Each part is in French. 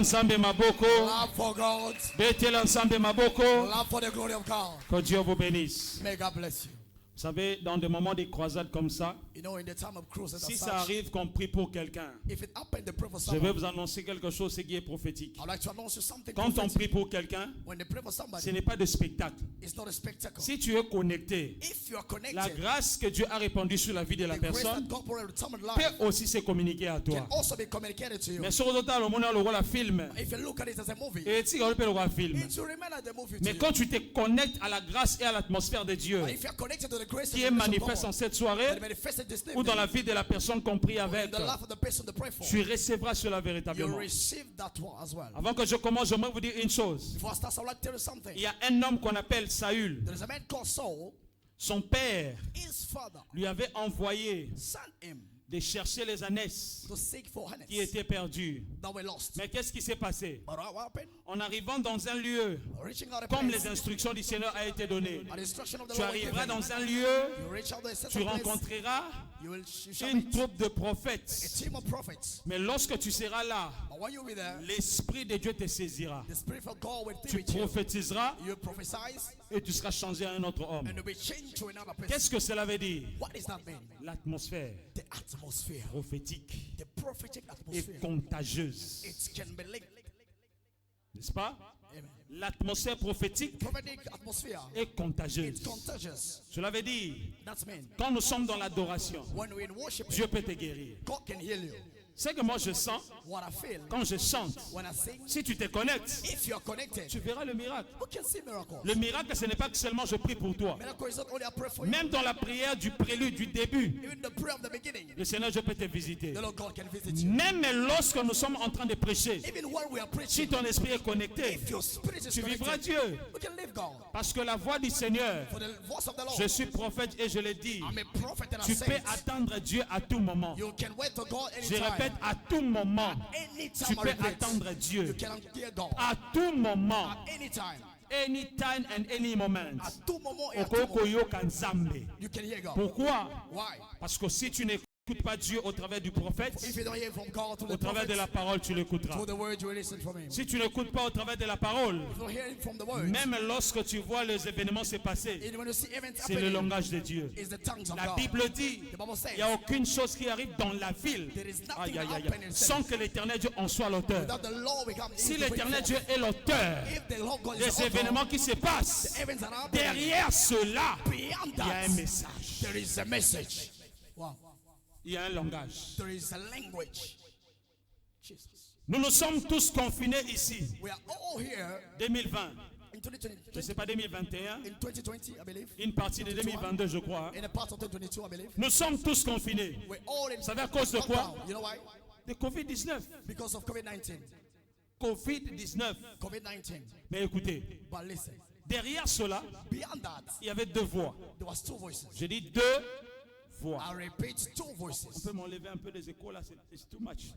Ensemble maboko. Love for God. Mettez l'ensemble maboko. Love for the glory of God. Que Dieu vous bénisse. May God bless you. Vous savez, dans des moments de croisade comme ça, You know, in the time of crusade, si ça arrive qu'on prie pour quelqu'un, if it happened to pray for je vais someone, vous annoncer quelque chose qui est prophétique. I'd like to announce you something. Quand on prophetic. prie pour quelqu'un, When they pray for somebody, ce n'est pas de spectacle. it's not a spectacle. Si tu es connecté, If you are connected, la grâce que Dieu a répandue sur la vie de la the grace that personne God poured out someone's life peut aussi se communiquer à toi. can also be communicated to you. Mais sur le total, au moment où on film, If you look at it as a movie, et tu regardes le film. it will remain as a movie to Mais you. quand tu te connectes à la grâce et à l'atmosphère de Dieu, But if you are connected to the grace qui and est the grace of manifeste en God, cette soirée, that manifested this ou dans evening, la vie de la personne qu'on prie in avec, the life of the person to pray for, tu recevras cela you'll véritablement. receive that one as well. Avant que je commence, j'aimerais vous dire une chose. Before I start, I would like to tell you something. Il y a un homme qu'on appelle Saül. There is a man called Saul. Son père His father lui avait envoyé sent him de chercher les ânesses to seek for honey qui étaient perdues. that were lost. Mais qu'est-ce qui s'est passé? But what happened? En arrivant dans un lieu, Reaching out a comme place, les instructions du Seigneur a été données, an instruction of the tu Lord was arriveras given. dans un lieu, You reach out to a tu certain place, rencontreras you shall une meet troupe de a prophètes. team of prophets. Mais lorsque tu seras là, But when you'll be there, l'Esprit de Dieu te saisira. the Spirit of God will be Tu with you. prophétiseras You prophesy et tu seras changé à un autre homme. and you'll be changed to another person. Qu'est-ce que cela veut dire? What does that mean? L'atmosphère The atmosphere, prophétique the prophetic est atmosphere. contagieuse. It can be linked. N'est-ce pas? Amen. L'atmosphère prophétique Prophetic atmosphere. est It's contageuse. contagious. Cela veut dire, That's mean. quand nous sommes dans l'adoration, When we're in worship, Dieu peut te guérir. God can heal you. C'est que moi je sens, What I feel quand je chante, when I sing, si tu te connectes, if you're connected, tu verras le miracle. you can see miracles. Le miracle, ce n'est pas que seulement je prie pour toi. Miracle is not only I pray for you, Même dans la prière du prélude, du début, even the prayer of the beginning, le Seigneur, je peux te visiter. the Lord God can visit you. Même lorsque nous sommes en train de prêcher, Even when we are si preaching, ton esprit est connecté, if your spirit is tu vivras connected, Dieu. we can live God. Parce que la voix du Seigneur, For the voice of the Lord, je suis prophète et je le dis, I'm a prophet and tu I peux say it. attendre Dieu à tout moment. You can wait to God Je anytime. répète, à tout moment, Anytime tu I peux repeat, attendre you Dieu. can hear God. À tout moment, Anytime. anytime and any moment. At tout moment et à tout moment, Okokoyoka Nzambe. you can hear God. Pourquoi? Why? Parce que si tu n'écoutes pas Dieu au travers du prophète, If you don't hear from God through au the travers de la prophets, parole, tu l'écouteras. through the word, you will listen from Him. Si tu n'écoutes pas au travers de la parole, If you don't hear it from the word, même lorsque tu vois les événements se passer, and when you see events c'est le happening, langage de Dieu. it's the tongues of La God. Bible dit, The Bible says, il n'y a aucune chose qui arrive dans la ville, there is nothing aïe, aïe, aïe, happening sans que l'éternel Dieu en soit l'auteur. that the Lord will come. Si in to bring l'éternel forth. Dieu est l'auteur If the Lord God is des the author, événements qui se passent, the events that are happening, derrière cela, beyond il y a that, un message, there is a message. Wow. il y a un langage. There is a language. Jesus. Nous nous sommes tous confinés ici, We are all here 2020, in 2020. je ne sais pas 2021, In 2020, I believe. une partie de 2022 je crois. In a part of 2022, I believe. Nous sommes tous confinés. We're all in Vous savez à cause de quoi? lockdown. You know why? De Covid-19. Because of COVID-19. Covid-19. COVID-19. Mais écoutez, But listen, derrière cela, beyond that, il y avait deux voix. there was two voices. Je dis deux voix. I repeat, two On voices. peut m'enlever un peu les échos là, c'est too much.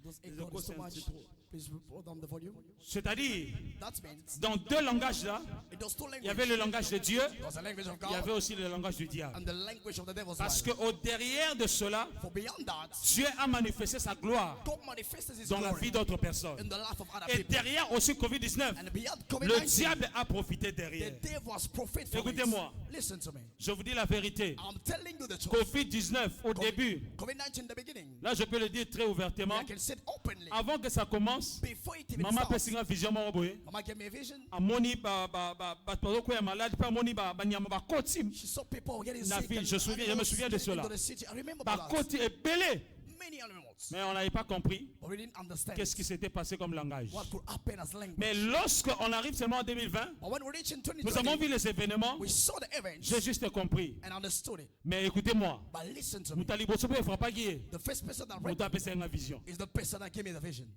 Those Les echoes échos, so c'est un much. petit trop. Please put down the volume. C'est-à-dire, That means dans deux langages là, in those two il y avait languages, le langage de Dieu, there was a language of il y avait God aussi le langage du diable. and the language of the devil's Parce mind. qu'au derrière de cela, For beyond that, Dieu a manifesté sa gloire God manifested His dans la glory vie d'autres personnes. in the life of other Et people. derrière aussi Covid-19, And beyond le COVID-19, diable a profité the derrière. devil was prophet for Écoutez-moi. it. Listen to me. Je vous dis la vérité. I'm telling you the truth. Covid-19, au début, COVID-19 in the beginning, là je peux le dire très ouvertement, I can say it openly. avant que ça commence, Before it even maman peut starts, signer vision moko boye. Mama gave me a vision. Amoni bato ya malade pa amoni banyama bakoti She saw people getting na sick. ville. and Je me souviens de animals cela. into the city. I remember that. Bakoti ebele. Many animals. Mais on n'avait pas compris But we didn't understand qu'est-ce qui s'était passé comme langage. what could happen as language. Mais lorsqu'on arrive seulement en 2020, But when we reached in nous avons 2020, vu les événements, we saw the events j'ai juste compris. and understood it. Mais écoutez-moi, But listen to me. Moutali Bosopo ne fera pas guier. The first person that read Mouta a une vision. is the person that gave me the vision.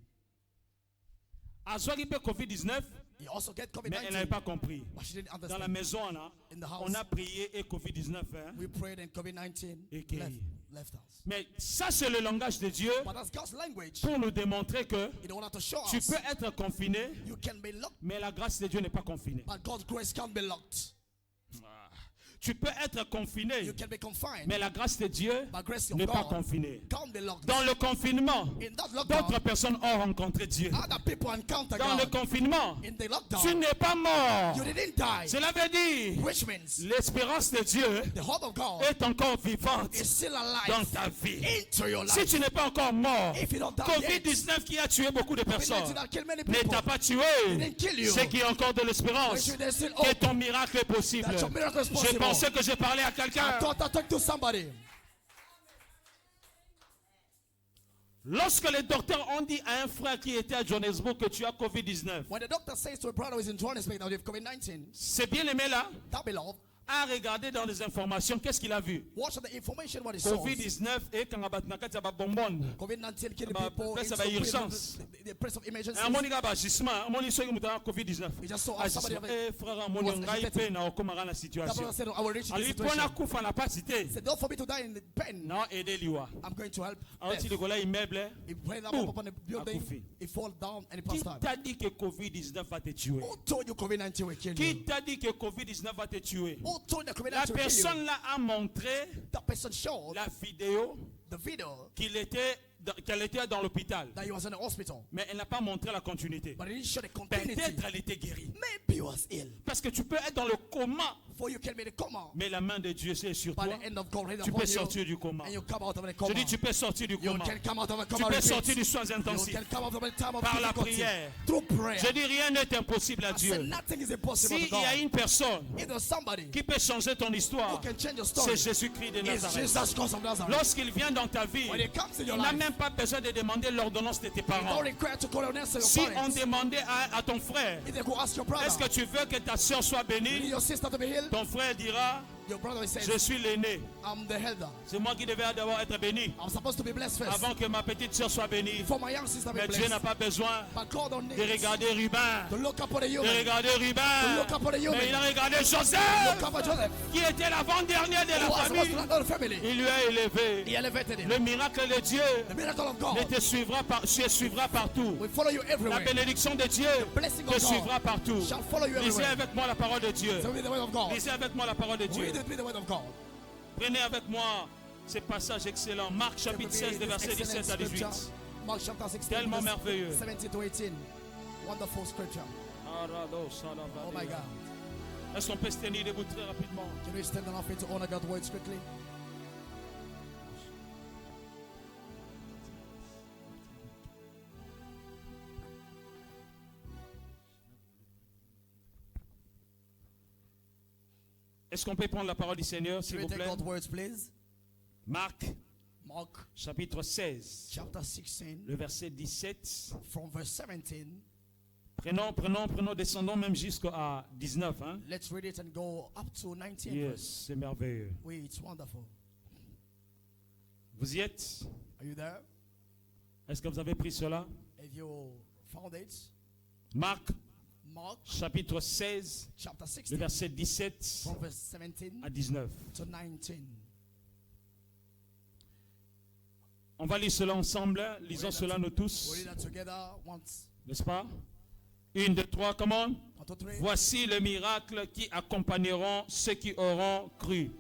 À soit qu'il peut Covid-19, He also get mais elle n'avait COVID-19. pas compris. But she didn't Dans la understand. maison, là, In the house, on a prié et Covid-19. Hein. we prayed and COVID-19 Et qui- left us. Mais ça, c'est le langage de Dieu But that's God's language. pour nous démontrer que In order to show tu us peux être confiné, you can be locked, mais la grâce de Dieu n'est pas confinée. but God's grace can't be locked. Tu peux être confiné, You can be confined. mais la grâce de Dieu By grace of n'est pas God, confinée. can't be locked. Dans le confinement, In that d'autres lockdown, personnes ont rencontré Dieu. other people encounter Dans le God. confinement, In the tu lockdown, n'es pas mort. you didn't die. Cela veut dire Which means l'espérance de Dieu the hope of God est encore vivante is still dans alive ta vie. into your Si life. tu n'es pas encore mort, If you don't die yet, COVID-19 qui a tué beaucoup de COVID-19 personnes that killed many ne people, t'a pas tué. didn't kill you. C'est qu'il y a encore de l'espérance. Which there's still Que hope ton miracle est possible. that your miracle is Je possible. pensais que je parlais à I quelqu'un. thought I talked to somebody. Lorsque les docteurs ont dit à un frère qui était à Johannesburg que tu as COVID-19, When the doctor says to a brother who is in Johannesburg that you have COVID-19, c'est bien aimé là, that beloved, a regardé dans les informations, qu'est-ce qu'il a vu? watch the information what he saw. COVID-19 et quand on a bonbon. COVID-19 killing Bah, people. peut-être ça It's va so urgence. the place of emergency. Un moni gaba gisement, un moni so qui mutana COVID-19. We just saw somebody Agissement. Eh frère, un moni was ngai agitated. pe na okomara na That situation. brother said, I will reach this Ali situation. pona kufa na pas cité. He said, don't for me to die in the pen. Non aider liwa. I'm going to help. Alors death. tu le immeuble. He prayed up Boom. upon the building. Akufi. He fall down and he Qui passed out. t'a dit que COVID-19 va te tuer? Who told you COVID-19 will kill Qui you? t'a dit que COVID-19 va te tuer? Who told you La COVID-19 will kill you? personne là a montré That person showed la vidéo the video qu'elle était dans l'hôpital. that he was in the hospital. Mais elle n'a pas montré la continuité. But he didn't show the continuity. Peut-être elle était guérie. Maybe he was ill. Parce que tu peux être dans le coma, For you can be the coma. mais la main de Dieu c'est sur By toi. the end of God, reign Tu upon peux you, sortir du coma. and you come out of the Je coma. dis tu peux sortir du You coma. can come out of the Tu coma. peux repeat. sortir du soins You intensifs. can come out of the time of Par la difficulty. prière. Through prayer. Je dis rien n'est impossible à I said Dieu. nothing is impossible S'il to y a God. une personne If there's somebody qui peut changer ton who histoire, can change your c'est story, Jésus-Christ de it's Nazareth. Jesus Christ of Nazareth. Lorsqu'il vient dans ta vie, When he comes in il your n'a life, même pas besoin de demander l'ordonnance de tes you parents. don't require to call your name to your Si on parents. demandait à ton frère, If they could ask your brother, est-ce que tu veux que ta soeur soit you need bénie? your sister to be healed, Ton frère dira, your brother will say, je suis l'aîné. I'm the elder. C'est moi qui devais d'abord être béni I'm supposed to be blessed first. avant que ma petite soeur soit bénie. Before my young sister be Mais Dieu n'a blessed. pas besoin But God don't de need regarder Ruben, to look upon the de human. regarder Ruben. Look upon the human. Mais il a regardé Look Joseph, upon Joseph. qui était l'avant-dernier de Who la was supposed to famille. lead the family. Il lui a élevé. He elevated him. Le miracle de Dieu The miracle of ne God te suivra partout. will follow you La everywhere. bénédiction de Dieu Blessing te of suivra God partout. shall follow you Lisez everywhere. avec moi la parole de Dieu. So read the word of God. Lisez avec moi la parole de Dieu. Read it with the word of God. Prenez avec moi ce passage excellent. Marc chapitre 16, de verset 17 à 18. Mark chapter 16, Tellement verse merveilleux. 17 to 18. Wonderful scripture. Oh my God. Est-ce qu'on peut se tenir debout très rapidement? Can we stand on our feet to honor God's words quickly? Est-ce qu'on peut prendre la parole du Seigneur, s'il Can vous we take plaît? God's words, please? Marc Mark chapitre 16, chapter 16, le verset 17. from verse 17. Prenons, descendons même jusqu'à 19. Hein? Let's read it and go up to 19 Yes, verse. c'est merveilleux. Oui, it's wonderful. Vous y êtes? Are you there? Est-ce que vous avez pris cela? If you found it, Marc Mark chapitre 16, chapter le 16, verset 17 from verse 17 à 19. to 19. On va lire cela ensemble. Lisons cela nous We'll tous. read that together once. N'est-ce pas? 1, 2, 3, comment? 1, 2, 3. Voici le miracle qui accompagneront ceux qui auront cru.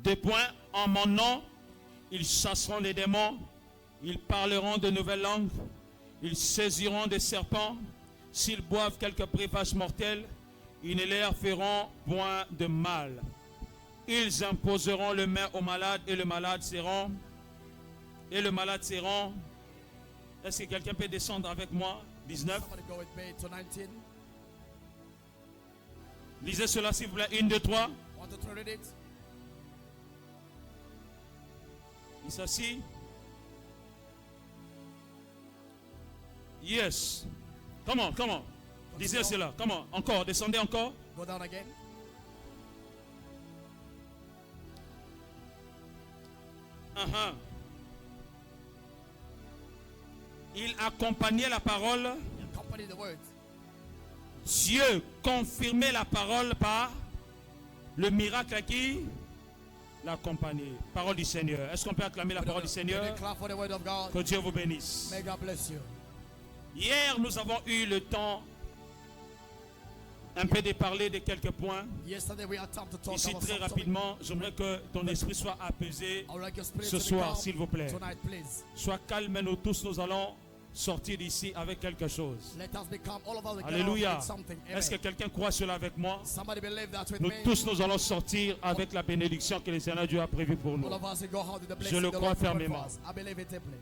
2 points. En mon nom, ils chasseront les démons. Ils parleront de nouvelles langues. Ils saisiront des serpents. S'ils boivent quelques breuvages mortels, ils ne leur feront point de mal. Ils imposeront les mains aux malades et le malade seront. Est-ce que quelqu'un peut descendre avec moi? 19. Somebody go with me to 19. Lisez cela s'il vous plaît. 1, 2, 3. 1, 2, 3, read it. Il s'assit. Yes. Comment? Lisez cela. Comment? Encore. Descendez encore. Go down again. Il accompagnait la parole. Accompany the words. Dieu confirmait la parole par le miracle qui l'accompagnait. Parole du Seigneur. Est-ce qu'on peut acclamer la parole du Seigneur? Clap for the word of God. Que Dieu vous bénisse. May God bless you. Hier, nous avons eu le temps un peu de parler de quelques points. Yesterday we had time to talk Ici, about très something. rapidement, j'aimerais que ton esprit soit apaisé I would like your spirit ce to be soir, calm s'il vous plaît. tonight, please. Sois calme, nous tous, nous allons sortir d'ici avec quelque chose. Let us be calm. All of us get Alléluia. out with something. Est-ce que Amen. quelqu'un croit cela avec moi? Somebody believe that with Nous me. tous, nous allons sortir avec la bénédiction que le Seigneur Dieu a prévue pour nous. All of us will go out with the Je blessing le the crois Lord prepared fermement. for us. I believe it deeply.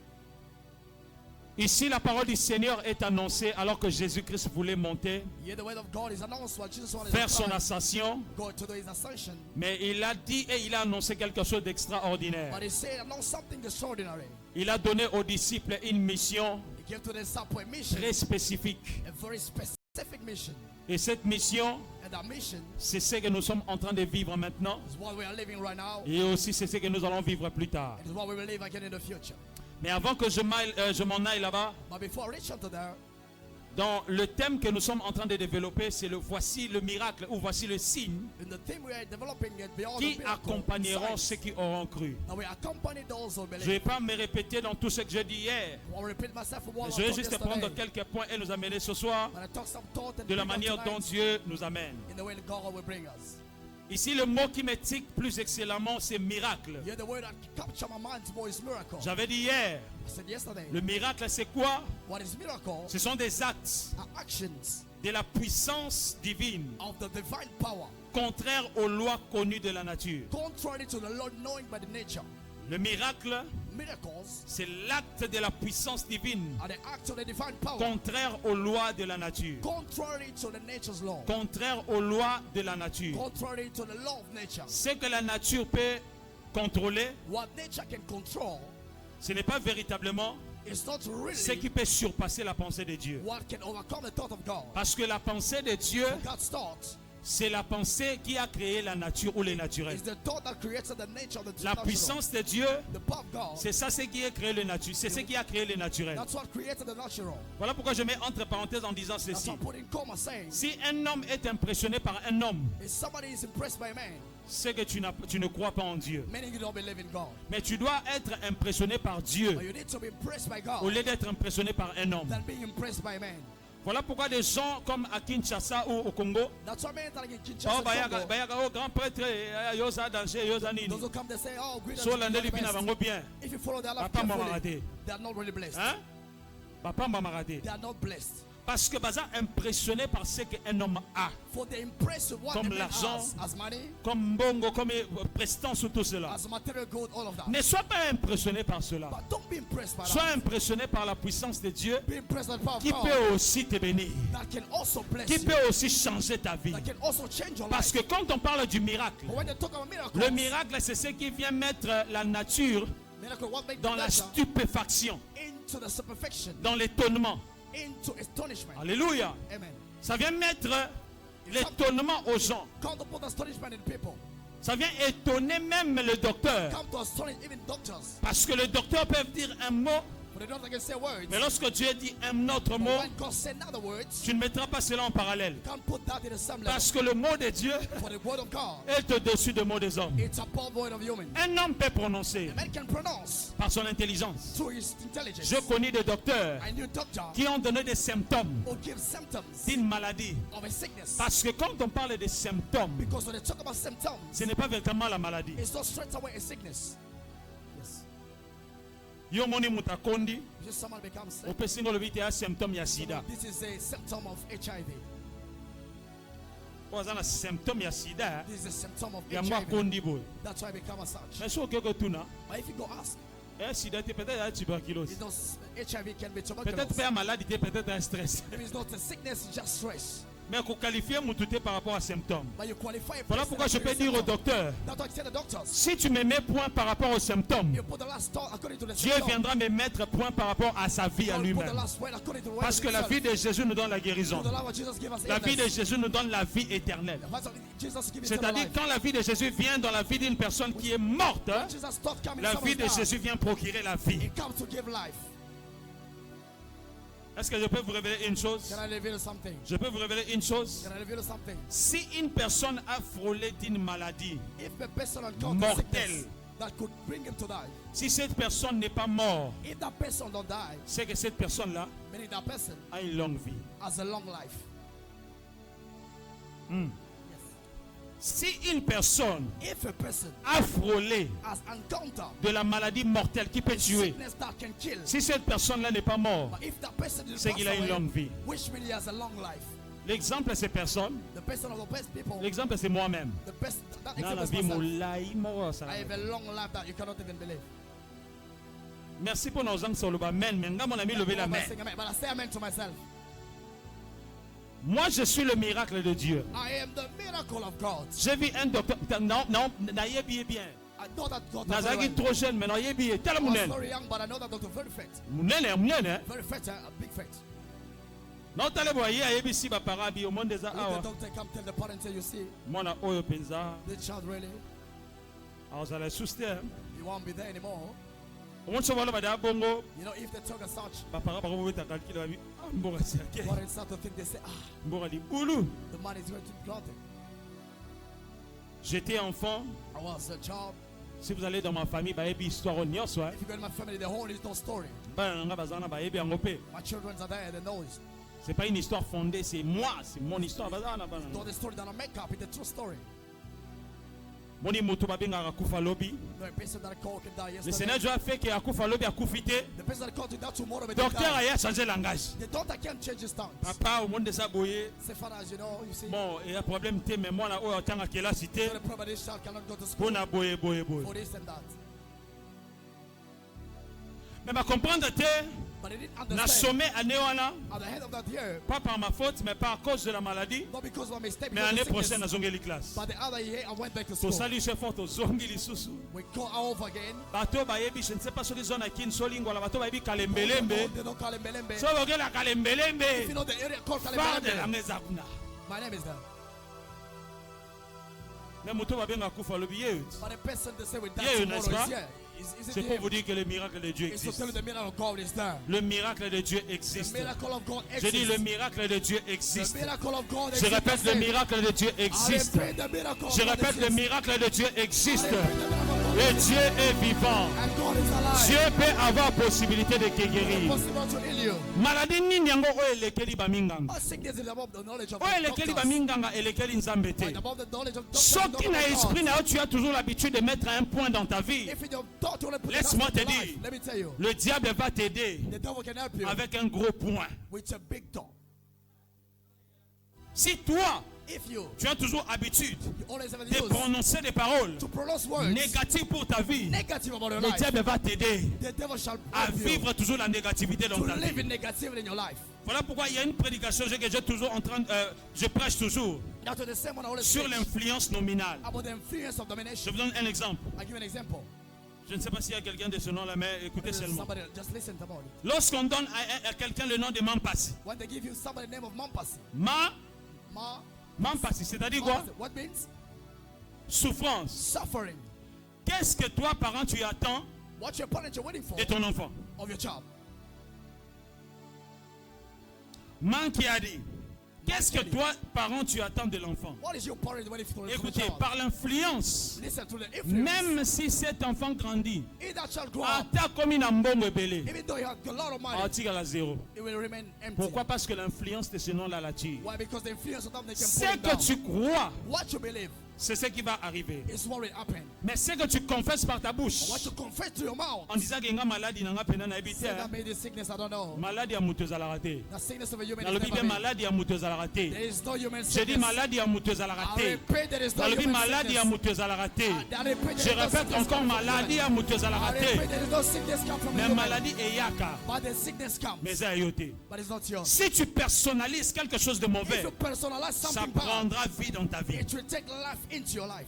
Ici, la parole du Seigneur est annoncée alors que Jésus-Christ voulait monter, Here the word of God is announced while Jesus wanted faire to son climb, ascension, go to do his ascension. mais il a dit et il a annoncé quelque chose d'extraordinaire. But he said, announced something extraordinary. Il a donné aux disciples une mission He gave to the disciples a mission, très spécifique. a very specific mission. Et cette mission, And that mission c'est ce que nous sommes en train de vivre maintenant. is what we are living right now. Et aussi, c'est ce que nous allons vivre plus tard. It is what we will live again in the future. Mais avant que je m'en aille là-bas, But before I reach unto there, dans le thème que nous sommes en train de développer, c'est le voici le miracle ou voici le signe in the theme we are developing it beyond qui the miracle, accompagneront signs. ceux qui auront cru. Now we accompany those who Je ne believe. vais pas me répéter dans tout ce que j'ai dit hier. I will repeat myself for what Je I vais taught juste prendre yesterday. quelques points et nous amener ce soir But I talk some thought and de la bring us manière dont tonight Dieu nous amène. in the way that God will bring us. Ici, le mot qui m'éthique plus excellemment, c'est miracle. Here the word that capture my mind more is miracle. J'avais dit hier, I said yesterday, le miracle, c'est quoi? what is miracle Ce sont des actes are actions de la puissance divine, of the divine power, contraires aux lois connues de la nature. contrary to the Lord knowing by the nature. Le miracle, Miracles c'est l'acte de la puissance divine, are the acts of the divine power, contraire aux lois de la nature. contrary to the nature's law, Contraire aux lois de la nature. contrary to the law of nature. Ce que la nature peut contrôler, What nature can control ce n'est pas véritablement is not ce really qui peut surpasser la pensée de Dieu. what can overcome the thought of God. Parce que la pensée de Dieu, God's thought c'est la pensée qui a créé la nature ou les naturels. is the thought that created the nature of the La natural. puissance de Dieu, The power of God, c'est ça ce qui a créé le nature, c'est ce qui a créé le naturel. that's what created the natural. Voilà pourquoi je mets entre parenthèses en disant That's ceci. what putting comma saying. Si un homme est impressionné par un homme, If somebody is impressed by man, c'est que tu ne crois pas en Dieu. meaning you don't believe in God. Mais tu dois être impressionné par Dieu But you need to be impressed by au God lieu d'être impressionné par un homme. than being impressed by man. Voilà pourquoi des gens comme à Kinshasa ou au Congo, That's why men that in oh, Kinshasa, bayaga oh, grand prêtre, yosa danger, yosa nini. those who come they say, oh, great So landeli bina bango bien. if you follow their life Papa m'a carefully, raté. they are not really blessed. Hein? Papa m'a raté. They are not blessed. Parce que baza impressionné par ce qu'un homme a, For they impress with what Comme the man l'argent. has, as money, comme bongo, comme prestance ou tout cela. as material good, all of that. Ne sois pas impressionné par cela. But don't be impressed by Sois that. impressionné par la puissance de Dieu Be impressed by the power of qui God peut aussi te bénir, that can also bless qui you, peut aussi changer ta vie. that can also change your Parce life. que quand on parle du miracle, But when they talk about miracles, le miracle c'est ce qui vient mettre la nature miracle, what makes dans la nature stupéfaction, into the superfection, dans l'étonnement. into astonishment. Alléluia. Amen. Ça vient mettre l'étonnement aux gens. Come to put astonishment in people. Ça vient étonner même le docteur. Come to astonish even doctors. Parce que le docteur peut dire un mot, But they don't like to say words. mais lorsque Dieu dit un autre But mot, when God said other words, tu ne mettras pas cela en parallèle. you can't put that in the same level. Parce que le mot de Dieu For the word of God, est au-dessus du mot des hommes. it's above word of human. Un homme peut prononcer A man can pronounce par son intelligence. through his intelligence. Je connais des docteurs I knew doctor qui ont donné des symptômes who give symptoms d'une maladie. of a sickness. Parce que quand on parle des symptômes, Because when they talk about symptoms, ce n'est pas véritablement la maladie. it's not straight away a sickness. Yes. Yo moni mutakondi, Just someone becomes sick. opesingo lobite ya symptôme ya sida. This is a symptom of HIV. Oza na symptôme ya sida, This is a symptom of ya mwa HIV. kondi boy. That's why I become a such. Mais si okeko tuna, But if you go ask, sida te peut-être ya tuberculose. you know, HIV can be Peut-être tuberculosis. pas ya maladie te, peut-être un stress. If it's not a sickness, it's just stress. Mais qu'on qualifie mutu te par rapport à symptômes. But you qualify a Voilà person pourquoi je as a peux dire au symptom. docteur, That's why I tell the doctors. si tu me mets point par rapport aux symptômes, You put the last thought according to the Dieu symptom. viendra me mettre point par rapport à sa vie à God put the lui-même. last word according to the word Parce of que la himself. vie de Jésus nous donne la guérison. So the life of Jesus give us La vie de illness. Jésus nous donne la vie éternelle. That's what Jesus give eternal C'est-à-dire life. quand la vie de Jésus vient dans la vie d'une personne qui est morte, When Jesus thought coming, la vie someone's de down. Jésus vient procurer la vie. He comes to give life. Est-ce que je peux vous révéler une chose? Can I reveal something? Je peux vous révéler une chose. Can I reveal something? Si une personne a frôlé d'une maladie, If a person encountered Mortel. sickness that could bring him to die, si cette personne n'est pas morte, if that person don't die, c'est que cette personne-là meaning that person a une longue vie. has a long life. Yes. Si une personne If a person a frôlé has encountered de la maladie mortelle qui peut tuer, sickness that can kill, si cette personne-là n'est pas morte, but if that person is c'est qu'il a une longue vie. which means he has a long life. L'exemple de ces personnes, The person of the best people, l'exemple c'est moi-même. the best, that Dans la example is vie, myself. moulaï, mort, ça. I have a long life that you cannot even believe. Merci pour nos gens sur le bas. Mais mon ami, levez la main. But I say amen to myself. Moi, je suis le miracle de Dieu. I am the miracle of God. J'ai vu un docteur. Non, n'ayez bien. I know that doctor very Nazaki well. trop jeune, mais n'ayez bien. Tel I was mounen. very young, but I know that doctor very fit. Mounen. Very fit, a big fit. Non, t'allez voir, il y a ici, ma parabi, au monde des If the arts. doctor come tell the parents, say, you see, Moi, na oyo penza. the child really, Alors, ça la souster. he won't be there anymore. Au monde se voit là, bah, bongo. You know, if they talk as such, Ma para, par contre, t'as calculé la vie. Ah, mbora, c'est ok. parents start to think, they say, ah, Mbora, dit, boulou. the man is going to be granted. J'étais enfant. I was a child. Si vous allez dans ma famille, bah, ebi histoire au nios, ouais. If you go to my family, the whole is no story. Bah, nga bazana, bah, ebi angopé. My children are there, they know it. C'est pas une histoire fondée, c'est moi, c'est mon histoire. Bazana, bazana. Not the story that I make up, it's a true story. Moni moto babinga akufa lobi. No, a person that I called can die Le yesterday. Seigneur Dieu a fait que akufa lobi akufité. The person that I called to die tomorrow, but Docteur a changé langage. the doctor can't change his tongue. Papa au monde de sa boye. Say, Father, as you know, you see, Bon, il y a problème té mais moi na o tanga kela cité. so the problem this child cannot go to school Pour na boye. for this and that. Mais ma comprendre té But he didn't na understand. sommet année wana At the head of that year, pas par ma faute mais par cause de la maladie. not because of my mistake, Mais because l'année of the prochaine na sickness, zongeli classe. but the other year I went back to Pour school. ça lui c'est fort zongi lisusu. We go over again. Bato ba yebi je ne sais pas sur les zones à kin solingo la bato ba yebi kalembelembe. They don't call him Belembe. So bogela If you kalembelembe. know the area called Far de la Kalembelembe, meza kuna. my name is there. Mais moto ba benga kufa lobi ye. But the person they say we die Yeah, tomorrow n'est-ce pas? is here. Is it C'est pour him? vous dire que le miracle de Dieu It's to existe. tell you the miracle of God is there. Le miracle de Dieu The existe. miracle of God Je dis le exists. miracle de Dieu The existe. miracle of God Je exists. répète, le miracle de Dieu I existe. repeat, the miracle of Je God répète, le exists. miracle de Dieu I existe. repeat, the miracle of God Et Dieu est vivant. and God is alive. Dieu peut avoir possibilité de te It's guérir. possible to heal you. Maladie nini yango oyo elekeli baminganga. Our sickness is above the knowledge of Oyo the elekeli doctors. baminganga elekeli nzambe te. But above the knowledge of doctors, Soki na esprit na yo tu as toujours l'habitude de mettre un point dans ta vie. if you don't want to put Laisse-moi it te in life, dire. let me tell you, Le diable va t'aider the devil can help you avec un gros point. with a big door. Si toi, If you tu as toujours habitude always have de the use prononcer des paroles to pronounce words négatives pour ta vie, negative about your le life, diable va t'aider the devil shall à help you vivre toujours la négativité dans to ta live vie. in negativity in your life. Voilà pourquoi il y a une prédication que j'ai toujours en train, je prêche toujours That's what the same one I always sur preach l'influence nominale. about the influence of Je domination. vous donne un exemple. I give you an example. Je ne sais pas s'il y a quelqu'un de ce nom-là, mais écoutez seulement. Somebody, just listen about it. Lorsqu'on donne à quelqu'un le nom de Mampasi, When they give you somebody the name of Mampasi, Mampasi, c'est-à-dire quoi? what means Souffrance. suffering. Qu'est-ce que toi, parent, tu attends What your parents are waiting for de ton enfant? of your child. Man qui a dit, qu'est-ce que toi, parent, tu attends de l'enfant? What is your parents waiting for your Écoutez, child? par l'influence, Listen to the influence. même si cet enfant grandit, If that child grow up, ata comme une mbongo belé, even though he has a lot of money, atika la zéro. it will remain empty. Pourquoi? Parce que l'influence de ce nom-là la tire. Why? Because the influence of them they can Ce pull him que down. tu crois, What you believe c'est ce qui va arriver. is what will happen. Mais ce que tu confesses par ta bouche, What you confess to your mouth, en disant que nga maladie nanga pena na ebite, say that may the sickness I don't know. maladie ya mutu ezalaka te. The sickness of a human Na is lobi never be made. maladie ya mutu ezalaka There te. is no human Je dis sickness. maladie ya mutu ezalaka I te. repeat, there is no Na lobi human maladie ya sickness. mutu ezalaka te. I repeat, Je there is no répète sickness encore come from maladie ya human. mutu ezalaka I repeat, te. there is no sickness come from Mais human. maladie eyaka, But the sickness comes, mais eza yo te. but it's not yours. Si tu personnalises quelque chose de If mauvais, you personalize ça something bad, prendra vie dans ta vie. it will take life into your life.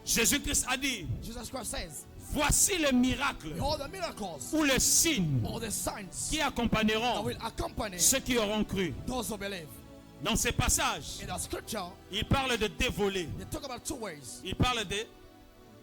Jésus-Christ a dit, Jesus Christ says, voici les miracles all the miracles, ou les signes all the signs qui that accompagneront will accompany ceux qui auront cru. those who believe. Dans ces passages, In the scripture, il parle de dévoler. they talk about two ways. Il parle de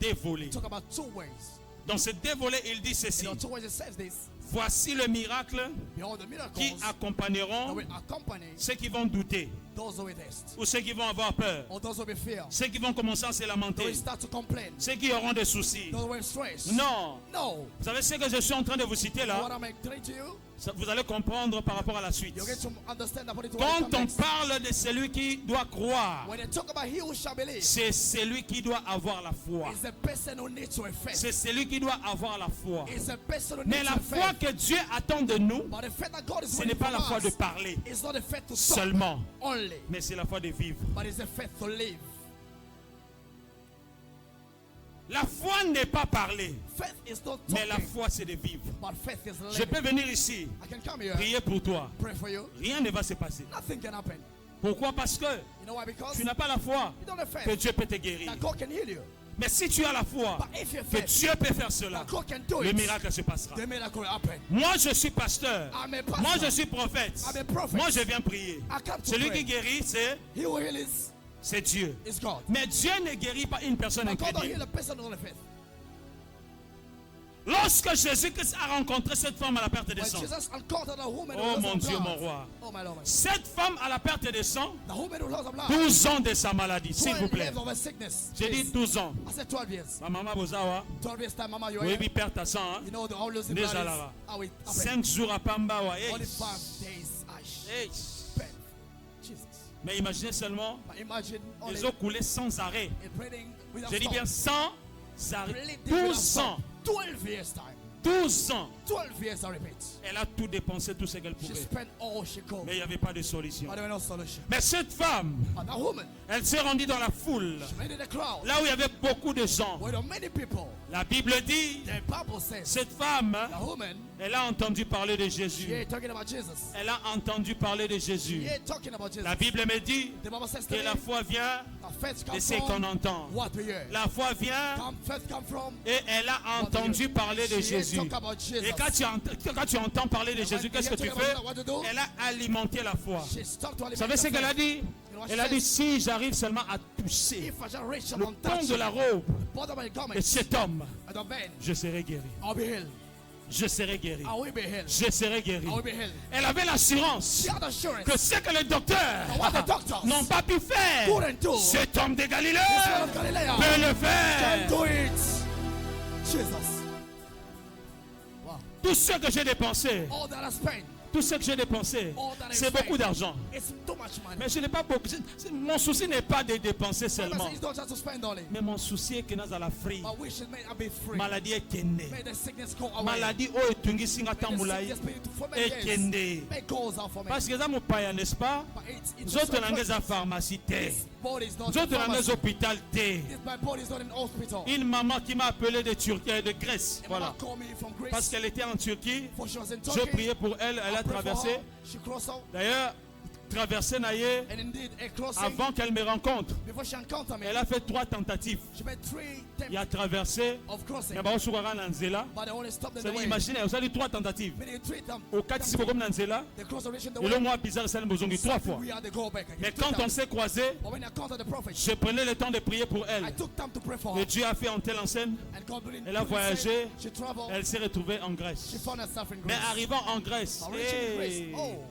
dévoler. They talk about two ways. Dans ce dévoler, il dit ceci. In the two ways it says this. Voici le miracle Behold the qui miracles that accompagneront will accompany ceux qui vont douter, those who will test, ou ceux qui vont avoir peur, or those who will fear, ceux qui vont commencer à se those lamenter, will start to complain, ceux qui auront des soucis. those who will stress. Non. No. Vous savez ce que je suis en train de vous citer What là? I'm explaining to you, Vous allez comprendre par rapport à la suite. you're going to understand about it. Quand on parle de celui qui doit croire, When they talk about he who shall believe, c'est celui qui doit avoir la foi. it's the person who needs to have faith. C'est celui qui doit avoir la foi. It's the person who Mais needs la to have foi faith. que Dieu attend de nous, But the faith that God is ce waiting n'est pas from la foi de us, parler it's not the faith to talk seulement, only, mais c'est la foi de vivre. but it's the faith to live. La foi n'est pas parler, Faith is not mais la talking, foi c'est de vivre. but faith is Je living. peux venir ici, I can come here, prier pour toi. pray for you. Rien ne va se passer. Nothing can happen. Pourquoi? Parce que You know why? Because tu n'as pas la foi you don't have que faith Dieu peut te guérir. that God can heal you. Mais si tu as la foi But if you have que faith Dieu peut faire cela, that God can do le it, miracle se passera. the miracle will happen. Moi je suis pasteur. I'm a pastor. Moi je suis prophète. I'm a prophet. Moi je viens prier. I come to Celui pray. qui guérit, He who heals c'est Dieu. is God. Mais Dieu ne guérit pas une personne But God don't incrédule. heal a person who has faith. Lorsque Jésus-Christ a rencontré cette femme à la perte de When sang, Jesus encountered a woman who oh lost mon her Dieu, blood. mon roi, Oh my Lord. cette femme à la perte de sang, The woman who lost her blood. 12 ans de sa maladie, s'il 12 vous plaît. years of her sickness. J'ai dit Please. 12 ans. I said 12 years. Ma maman Bozawa, 12 years time, Mama, you are oui, here. oui, perte à sang, hein. You know the whole losing Déjà blood là, is là. how it happened. 5 jours à Pambawa. Only 5 days. Ash. Hey. Pain. Jesus. Mais imaginez seulement, But imagine only les eaux coulaient sans arrêt. it bleeding without Je dis stop. bien sans arrêt. Bleeding without 12 ans. stop. 12 years time. 12 ans. 12 years, I repeat. Elle a tout dépensé, tout ce qu'elle She pouvait. spent all she could. Mais il n'y avait pas de solution. But there was no solution. Mais cette femme, And that woman, elle s'est rendue dans la foule. she made it a crowd. Là où il y avait beaucoup de gens. Where there were many people. La Bible dit, The Bible says cette femme, the woman, elle a entendu parler de she Jésus. ain't talking about Jesus. Elle a entendu parler de She Jésus. ain't talking about Jesus. La Bible me dit The Bible says to que me, la foi vient the faith de comes ce qu'on from entend. what we hear. La foi vient Faith come from et elle a entendu parler de she ain't Jésus. talk about Jesus. Et quand tu entends parler de Jésus, qu'est-ce que tu fais? Elle a alimenté la foi. She stopped to Vous savez ce qu'elle a dit? Elle a dit, si j'arrive seulement à toucher If I shall reach le and pont touch de la robe bottom of my de garment, cet homme, and the vein, je serai guéri. I'll be healed. Je serai guéri. I will be healed. Je serai guéri. I will be healed. Elle avait l'assurance She had assurance. que ce que les docteurs What the doctors n'ont pas pu faire, couldn't do, cet homme de Galilée this man of Galilee peut le can faire. do it. Jesus. Wow. Tout ce que j'ai dépensé, All that I spent, tout ce que j'ai dépensé, c'est beaucoup d'argent. it's too much money. Mais je n'ai pas beaucoup. Mon souci n'est pas de dépenser My seulement. message is not just to spend only, Mais mon souci est que nous allons free. but we should make I be free. Maladie est kende. May the sickness go away. Maladie o etungisi nga May the tambulai sickness be for many et years. kende. May it goes out for me. Parce que ça mopaya, n'est-ce pas? But it's Nzoto so nanga za precious. pharmacie te. This body is not in Nzoto nanga pharmacy. za hôpital te. My body is not in hospital. Une maman qui m'a appelé de Turquie, de Grèce. And Voilà. Mama called me from Greece. Parce qu'elle était en Turquie. For she was in Je Turkey. priais pour elle. Elle I a prayed for traversé. her. She crossed out. D'ailleurs, traversé Naye. And indeed, a crossing. Avant qu'elle me rencontre, Before she encountered me, elle a fait 3 tentatives. she made 3 Il a attempts traversé. of crossing. Mais bon, soukara na nzela. But they only stopped in the C'est-à-dire, way. imaginez, vous avez 3 tentatives. Meaning 3 attempts. Au 4 si comme na nzela. They crossed the reach in the Et le way. mois bizarre, c'est le bozongi 3 fois. We had to go back again. Mais 3 quand on times. s'est croisés, But when I encountered the prophet, je prenais le temps de prier pour I elle. took time to pray for Et her. Dieu a fait en telle enseigne. And God willing, Elle a voyagé. she traveled. Elle s'est retrouvée en She Grèce. found herself in Mais Greece. arrivant en Grèce, But reaching in Greece, hey, oh,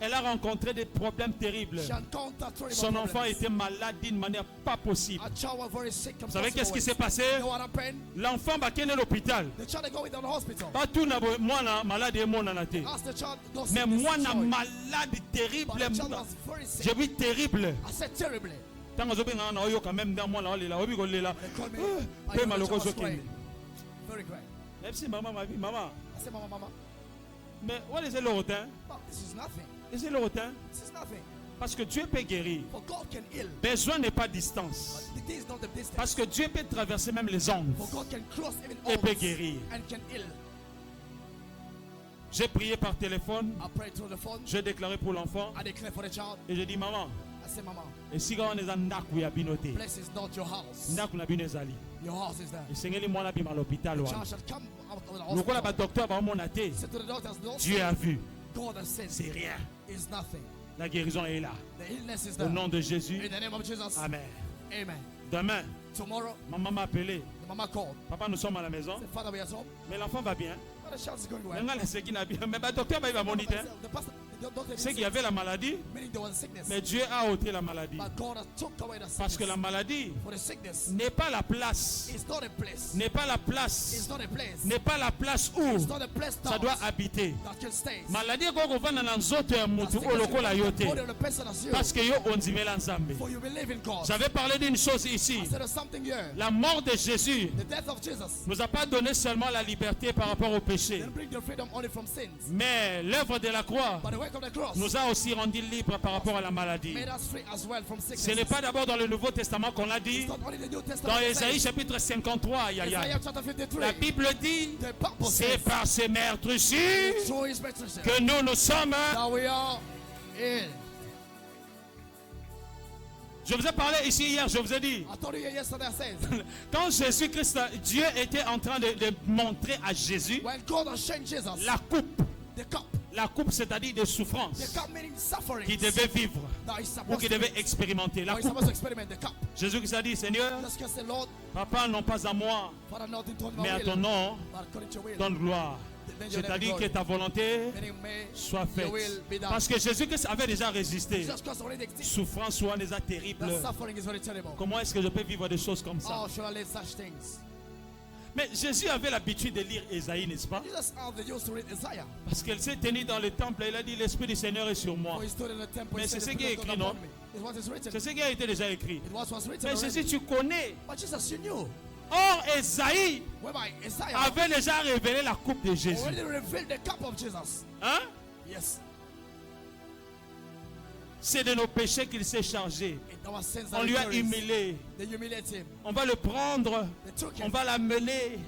elle a rencontré des problèmes terribles. she encountered terrible Son enfant problems. était malade d'une manière pas possible. A child was very sick. Vous savez qu'est-ce qui s'est passé? You know what happened? L'enfant va quitter l'hôpital. The child go in the hospital. Pas tout moi na malade et moi na te. Ask the child, go see Mais this moi na child. malade terrible. But the child was very sick. J'ai vu terrible. I said terribly. Tant que je na oyo quand même dans moi na olela obi ko lela. They called me. Pe I know the maloko child was zo crying. kende. Very crying. Même si maman m'a dit maman. I said, Mama. Mais what is le rotin? But this is nothing. C'est le rotin This is nothing. parce que Dieu peut guérir. For God can heal. Besoin n'est pas distance. But it is not the distance. Parce que Dieu peut traverser même les ondes For God can cross even et peut oceans guérir. and can heal. J'ai prié par téléphone, I prayed through the phone. j'ai déclaré pour l'enfant I declare for the child. et j'ai dit maman, I said, Mama, et si on est en ndaku ya binote, place is not your house. ndaku na bino ezali. Your house is there. Et sengeli mwana bima à l'hôpital The wana. child shall come out of the Lokola ba hospital. docteur ba mona te. Said to the doctors, don't Dieu a vu, God has said c'est rien. is nothing. La guérison est là. The illness is Au there. nom de Jésus. In the name of Jesus. Amen. Amen. Demain, Tomorrow, maman m'a appelé. the mama called. Papa, nous sommes à la maison, Said, Father, we are at home. mais l'enfant va bien. But the child is going well. Mais le docteur va moniter. C'est qu'il y avait la maladie, mais Dieu a ôté la maladie. Parce que la maladie n'est pas la place. N'est pas la place. N'est pas la place où ça doit habiter. Maladie qu'on va dans les autres mutu au local la yote. Parce que yo on dit l'ensemble. J'avais parlé d'une chose ici. La mort de Jésus nous a pas donné seulement la liberté par rapport au péché, mais l'œuvre de la croix nous a aussi rendu libres par rapport à la maladie. Ce n'est pas d'abord dans le Nouveau Testament qu'on l'a dit. Dans Ésaïe chapitre 53, la Bible dit, c'est par ces meurtres-ci que nous sommes. Je vous ai parlé ici hier, je vous ai dit, quand Jésus-Christ, Dieu était en train de montrer à Jésus la coupe, c'est-à-dire des souffrances qu'il devait vivre ou qu'il devait expérimenter. La coupe. Jésus-Christ a dit, Seigneur, Papa, non pas à moi, mais à ton nom, donne gloire. C'est-à-dire que ta volonté soit faite. Parce que Jésus-Christ avait déjà résisté. Souffrance soit déjà terrible. Comment est-ce que je peux vivre des choses comme ça? Mais Jésus avait l'habitude de lire Ésaïe, n'est-ce pas? Parce qu'elle s'est tenue dans le temple et il a dit, l'Esprit du Seigneur est sur moi. Mais c'est ce qui est écrit, non? C'est ce qui a été déjà écrit. Mais Jésus, tu connais. Or, Ésaïe avait déjà révélé la coupe de Jésus. Hein? C'est de nos péchés qu'il s'est chargé. On lui a humilié. On va le prendre. On va l'amener.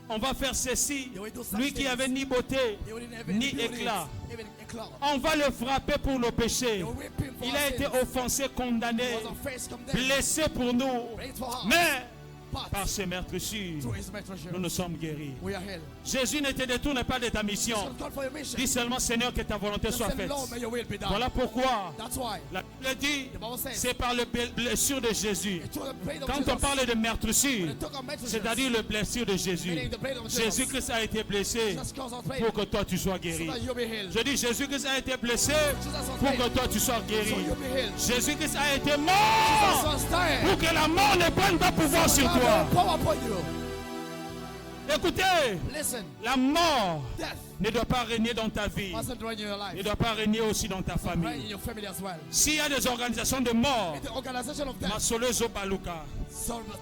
On va faire ceci. Lui qui avait ni beauté, ni éclat. On va le frapper pour nos péchés. Il a été offensé, condamné, blessé pour nous. Mais par ce meurtre-ci, nous nous sommes guéris. Jésus ne te détourne pas de ta mission. Dis seulement, Seigneur, que ta volonté soit faite. Voilà pourquoi la Bible dit, c'est par le blessure de Jésus. Quand on parle de meurtre-ci, c'est-à-dire le blessure de Jésus. Jésus-Christ a été blessé pour que toi tu sois guéri. Je dis, Jésus-Christ a été blessé pour que toi tu sois guéri. Jésus-Christ a été mort pour que la mort ne prenne pas pouvoir sur toi. Écoutez, la mort ne doit pas régner dans ta vie. Ne doit pas régner aussi dans ta famille. S'il y a des organisations de mort, Masolozo Baluka,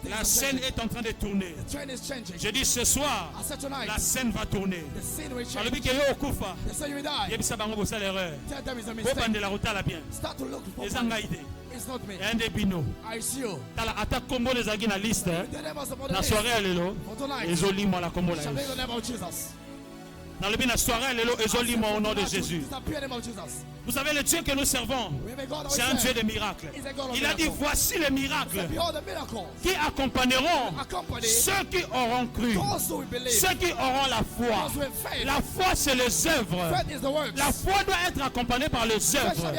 la scène est en train de tourner. Je dis ce soir, la scène va tourner. It's not me. Un des bino. I see you. Tala attaque combo les agis na liste. Na soirée lelo. Ezoli mo la combo la. Shall the name of Jesus. Dans le bien la soirée lelo ezoli mo au nom de Jésus. Vous savez, le Dieu que nous servons, c'est un Dieu de miracles. Il a dit, voici les miracles qui accompagneront ceux qui auront cru, ceux qui auront la foi. La foi, c'est les œuvres. La foi doit être accompagnée par les œuvres.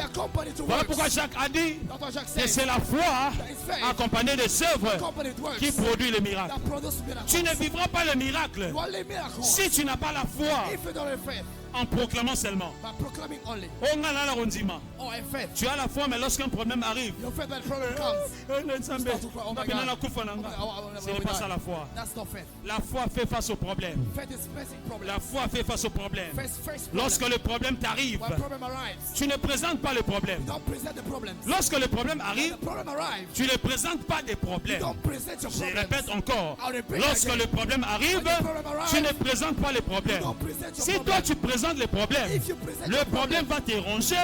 Voilà pourquoi Jacques a dit que c'est la foi accompagnée des œuvres qui produit les miracles. Tu ne vivras pas le miracle si tu n'as pas la foi. En proclamant seulement. Tu as la foi, mais lorsqu'un problème arrive, ce n'est pas ça la foi. La foi fait face au problème. La foi fait face au problème. Lorsque le problème t'arrive, tu ne présentes pas le problème. Lorsque le problème arrive, tu ne présentes pas des problèmes. Je répète encore. Lorsque le problème arrive, tu ne présentes pas les problèmes. Si toi tu présentes les problèmes, le problème va te ronger,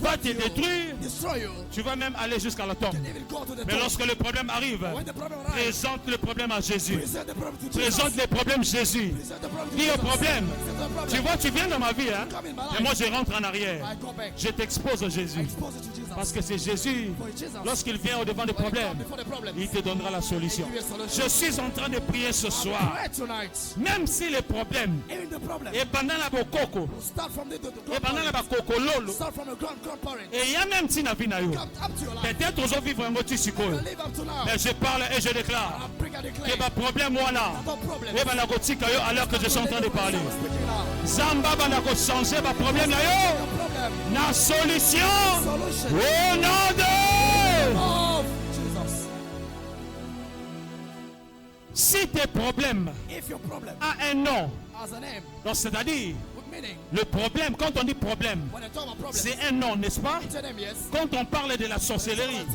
va te détruire. Tu vas même aller jusqu'à la tombe. Mais lorsque le problème arrive, présente le problème à Jésus. Présente les problèmes Jésus. Dis au problème, the problem. Tu vois, tu viens dans ma vie, hein? Come in my Et life. moi, je rentre en arrière. I go back. Je t'expose à I Jésus. expose it to Jesus. Parce que c'est Jésus, For Jesus. lorsqu'il vient au-devant des When he problèmes, comes before the problem, il te donnera la solution. He gives you a solution. Je suis en train de prier ce soir. Pray tonight. Même si les problèmes, Even the problem. et pendant la bokoko, Start from the et pendant la bakoko lolo, Start from the grandparents. et il y a même si na vie na yo. Come up to your life. Peut-être aux vivre un motu sikoyo. Live up to now. Mais je parle et je déclare I bring a que declare. ma problème moi là, No problem. et ben la gotika yo alors que je suis en train de parler. Speaking now. Zamba bana ko changer ma problème là yo. No problem. Na solution Solution. au nom de Of Jesus. si tes problèmes If your problem a un nom, has a name donc c'est-à-dire with meaning, le problème, quand on dit problème, when I talk about problem, c'est un nom, n'est-ce pas? it's a name, yes. Quand on parle de la sorcellerie,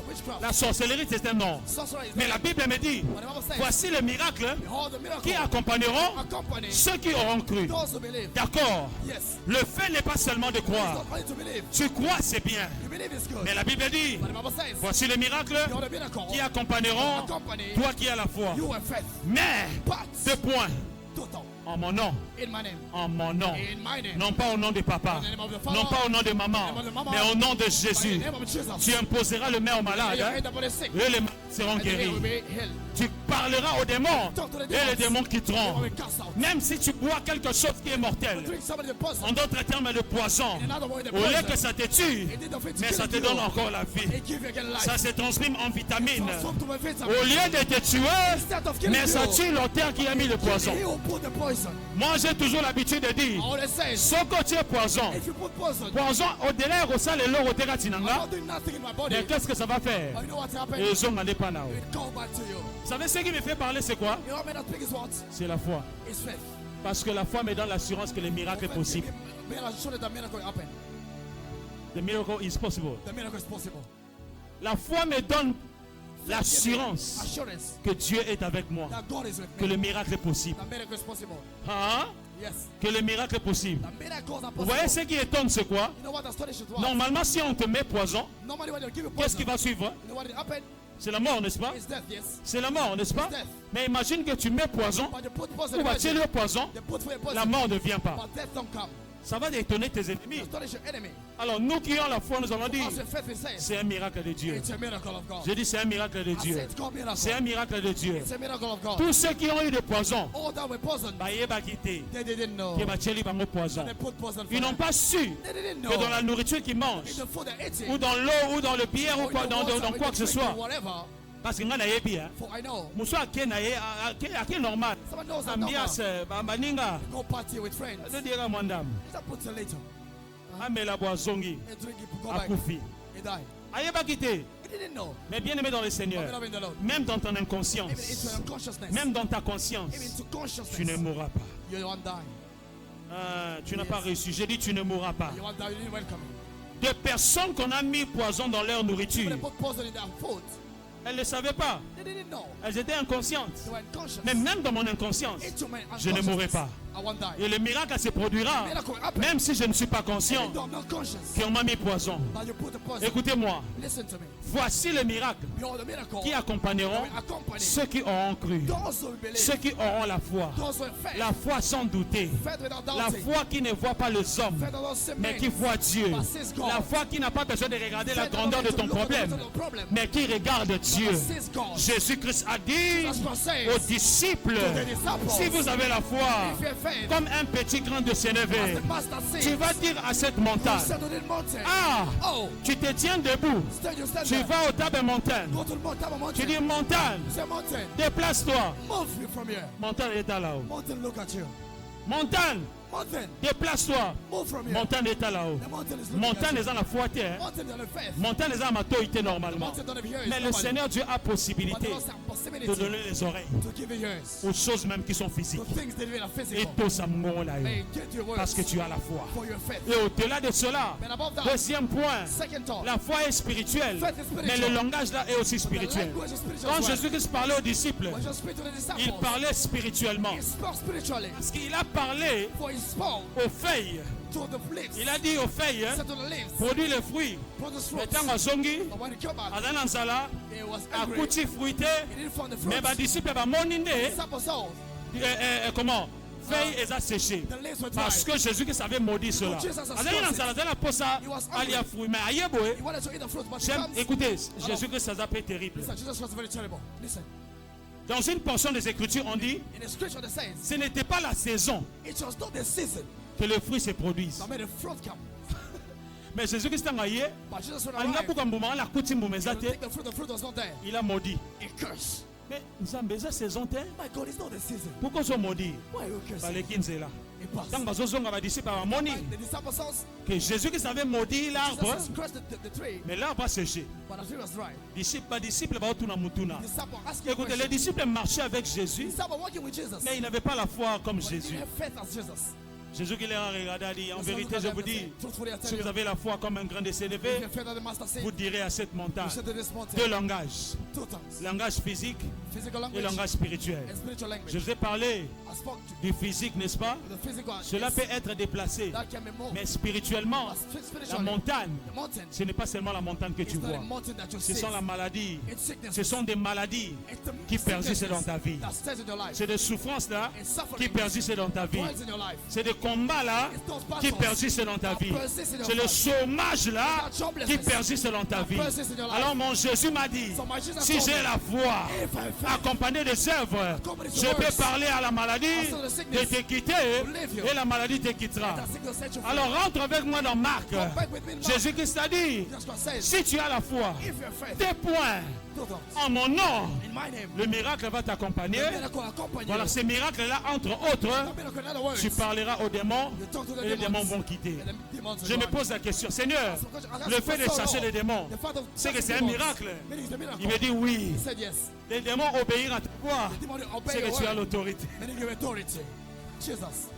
la sorcellerie c'est un nom. Sorcerer is Mais the la name. Bible me dit, When the Bible says, voici le miracle behold the miracle qui accompagneront accompany ceux qui auront cru. those who believe. D'accord. Yes. Le fait n'est pas seulement de It's croire. not only to believe. Tu crois, c'est bien. You believe is good. Mais la Bible dit, But the Bible says, voici le miracle behold the miracle qui accompagneront accompany toi qui as la foi. you have faith. Mais, But deux points, total en mon nom, in my name. en mon nom. In my name. Non pas au nom de papa, non pas au nom de maman, mais au nom de By the Jésus. name of Jesus. Tu imposeras le main aux Lay malades, your hein, hand upon the sick. et les malades seront And the guéris. will be healed. Tu parleras aux démons et les démons They quitteront. will be cast out. Même si tu bois quelque chose qui est mortel, Drink somebody the poison. en d'autres termes le poison, In other words, the au lieu poison. que ça te tue, Instead of it mais ça te killing donne you, encore la vie. it give you again life. Ça se transforme en vitamine. Transform to my vitamin. Au lieu de te tuer, Instead of killing mais ça you, tue l'auteur qui a mis le poison. he will put the poison. Moi j'ai toujours l'habitude de dire, I always say, soko tu es poison. if you put poison, Poison au-delà de ça, le lot au terrain I'm tinanga. not doing nothing in my body. Mais qu'est-ce que ça va faire? But you know what happened? Ils ont allé pas là-haut. It go back to you. Vous savez ce qui me fait parler, c'est quoi? You know what made us speak is what? C'est la foi. It's faith. Parce que la foi me donne l'assurance que le miracle est possible. May I show that the miracle will happen. The miracle is possible. The miracle is possible. La foi me donne l'assurance Assurance que Dieu est avec moi. that God is with Que me. le miracle est possible. The miracle is possible. Hein? Yes. Que le miracle est possible. The miracles are Vous voyez possible. ce qui étonne, c'est quoi? You know what astonishing was? Normalement, si on te met poison, Normally when they give you qu'est-ce poison, qui va suivre? you know what happened? C'est la mort, n'est-ce pas? It's death, yes. C'est la mort, n'est-ce pas? Mais imagine que tu mets poison, But you put poison ou in vas-tu poison. le poison, They put for your la poison. mort ne vient pas. But death don't come. Ça va étonner tes ennemis. Astonish your enemy. Alors nous qui avons la foi, nous allons dire, As your faith is saying, c'est un miracle de Dieu. it's a miracle of God. Je dis c'est un miracle de I Dieu. said it's called miracle. C'est un miracle de Dieu. It's a miracle of God. Tous ceux qui ont eu des poisons, All that were poison, bayeba quitté, they didn't know. que bacheli bango poison. They put poison for Ils n'ont them. pas su They didn't know. que dans la nourriture qu'ils In mangent, the food they're eating, ou dans l'eau, ou dans le bière, ou or in quoi, the dans water, dans in quoi the que ce drink, soit. whatever. Parce que ngana yebi, hein. For I know. Muso ake na ye, ake normal. Someone knows that normal. Ambiance, baninga, Go party with friends. ne dira mwandam. Just put a little. Amela boisongi, And drink it, go back. akufi. He died. Ayeba quitté. He didn't know. Mais bien aimé dans le Seigneur, Beloved in the Lord. même dans ton Even into inconscience, your unconsciousness. même dans ta Even conscience, into consciousness. tu ne mourras pas. You won't die. Ah, tu n'as pas reçu. J'ai dit tu ne mourras pas. You won't die. You didn't welcome me. Des personnes qu'on a mis poison dans leur nourriture, They put poison in their food. elles ne savaient pas. They didn't know. Elles étaient inconscientes. They were unconscious. Mais même dans mon inconscience, Into my je ne mourrai pas. I won't die. Et le miracle se produira, Miracle will happen. même si je ne suis pas conscient Even though I'm not conscious. qu'on m'a mis poison. But you put the poison. Écoutez-moi, Listen to me. voici le miracle Behold the miracle. qui accompagneront will accompany ceux qui auront cru, those who believe. ceux qui auront la foi. Those who have faith. La foi sans douter, Faith without la doubting. foi qui ne voit pas les hommes, Faith without seeing mais men. qui voit Dieu. But sees God. La foi qui n'a pas besoin de regarder la Faith grandeur de without ton looking at problème, the problem. mais qui regarde Dieu. But sees God. Jésus-Christ a dit That's what says. aux disciples, the disciples, si vous avez la foi, If you have faith, comme un petit grain de as sénévé, the master sees, tu vas dire à cette you montagne, said to the mountain, ah, oh, tu te tiens debout, stand tu there. vas au table montagne, Go to the mountain. tu dis montagne, Say mountain, déplace-toi. move you from here. Montagne est là-haut. Mountain, look at you. Montagne, Mountain, déplace-toi. move from here. Montagne est là-haut. The mountain is looking Montagne at est dans la foi terre. you. Mountain don't have faith. Montagne est dans la maturité The normalement. mountain don't have ears. Mais le normally. Seigneur Dieu a But the possibilité Lord has de possibility donner les oreilles to give you ears. aux choses même qui sont physiques. To things that are Et physical. tout ça m'aura là. Hey, get your words Parce que tu as la foi. for your faith. Et au-delà de cela, And above that, deuxième point, second thought, la foi est spirituelle. faith is Mais spiritual. le langage là est aussi The spirituel. language is spiritual Quand as well. Jésus-Christ parlait aux disciples, When you speak to the disciples, il parlait spirituellement. he spoke spiritually. Parce qu'il a parlé For he spoke aux feuilles. to the leaves. Il a dit aux feuilles, He said to the leaves, produis les fruits. produce Mais fruits. tant azongi, But when he came back, aza na nzala, he was angry. akuti fruité, He didn't find the mais fruits. badisciple bamoni nde Disciples saw comment feuilles elles ont séché. The leaves were dry. Parce que Jésus-Christ avait maudit cela. Jesus has Azali na caused it. nzala, azali na posa, He was ali ya hungry. fruit. Mais aye boye, He wanted to eat the fruit, but he j'aime, comes. écoutez, Jésus-Christ ça a été terrible. Listen, Jesus was very terrible. Listen. Dans une portion des Écritures, on dit, In the scripture that says, ce n'était pas la saison it was not the season que les fruits se produisent. that made the fruit come. Mais Jésus-Christ a aye, But Jesus when alinga arrived, puka mbuma la kuti mbuma he eza didn't te, take the fruit was not there. il a maudit. He cursed. Mais Nzambe eza saison te, My God, it's not the season. pourquoi so maudit? Why are you cursing? Baleki nzela. He passed. Tant bazozonga ba disciples bamoni The disciples saw que Jésus-Christ avait maudit l'arbre, Jesus cursed the tree, mais l'arbre a séché. but the tree was dry. Disciples baotuna mutuna. The disciple asking Écoutez, les questions. disciples marchaient avec The Jésus, disciple walking with Jesus. mais ils n'avaient pas la foi comme But he Jésus. didn't have faith as Jesus. Jésus qui les a regardés a dit, en That's vérité, what je God vous has dis, said. Truthfully, I tell si vous you, avez la foi comme un grain de if sénévé, you have faith that the master said, vous direz à cette montagne, you said to this mountain, deux langages, two tongues, langage physique physical et language langage spirituel. and spiritual language. Je vous ai parlé I spoke to du physique, n'est-ce pas? the physical. Cela yes, peut être déplacé, that can be moved. mais spirituellement, But la spiritually, montagne, the mountain, ce n'est pas seulement la montagne que it's tu not vois. a mountain that you Ce see. sont la maladie. It's sickness. Ce sont des maladies It's the qui persistent dans ta vie. that stays in your life. C'est des souffrances là It's suffering qui persistent dans ta vie. dwells in your life. C'est des combats là It's those qui battles persistent dans ta that vie. persist in your C'est le life. chômage là It's that joblessness qui persiste dans ta that vie. persists in your life. Alors mon Jésus m'a dit, So my Jesus si told j'ai me, la foi if I have faith, accompagnée des œuvres, accompanied je to peux works, parler à la maladie after the de sickness, te quitter to leave you, et la maladie te quittera. that sickness set you free. Alors rentre avec moi dans Marc. Come back with me in Mark. Jésus-Christ a dit, That's what says. si tu as la foi, If you have faith, tes points two tongues. en mon nom, In my name, le miracle va t'accompagner. the miracle accompany Voilà, you. ces miracles-là, entre autres, The miracle, in other words, tu parleras aux démons you talk to the et les démons demons, vont quitter. and the demons will Je me run. pose la question, Seigneur, le fait de chasser les démons, The fact of c'est que chasing c'est un demons, miracle. meaning it's a miracle. Il me dit oui. He said yes. Les démons obéiront à ta voix, The demon obey c'est your que tu as word, l'autorité, meaning your authority. Jesus.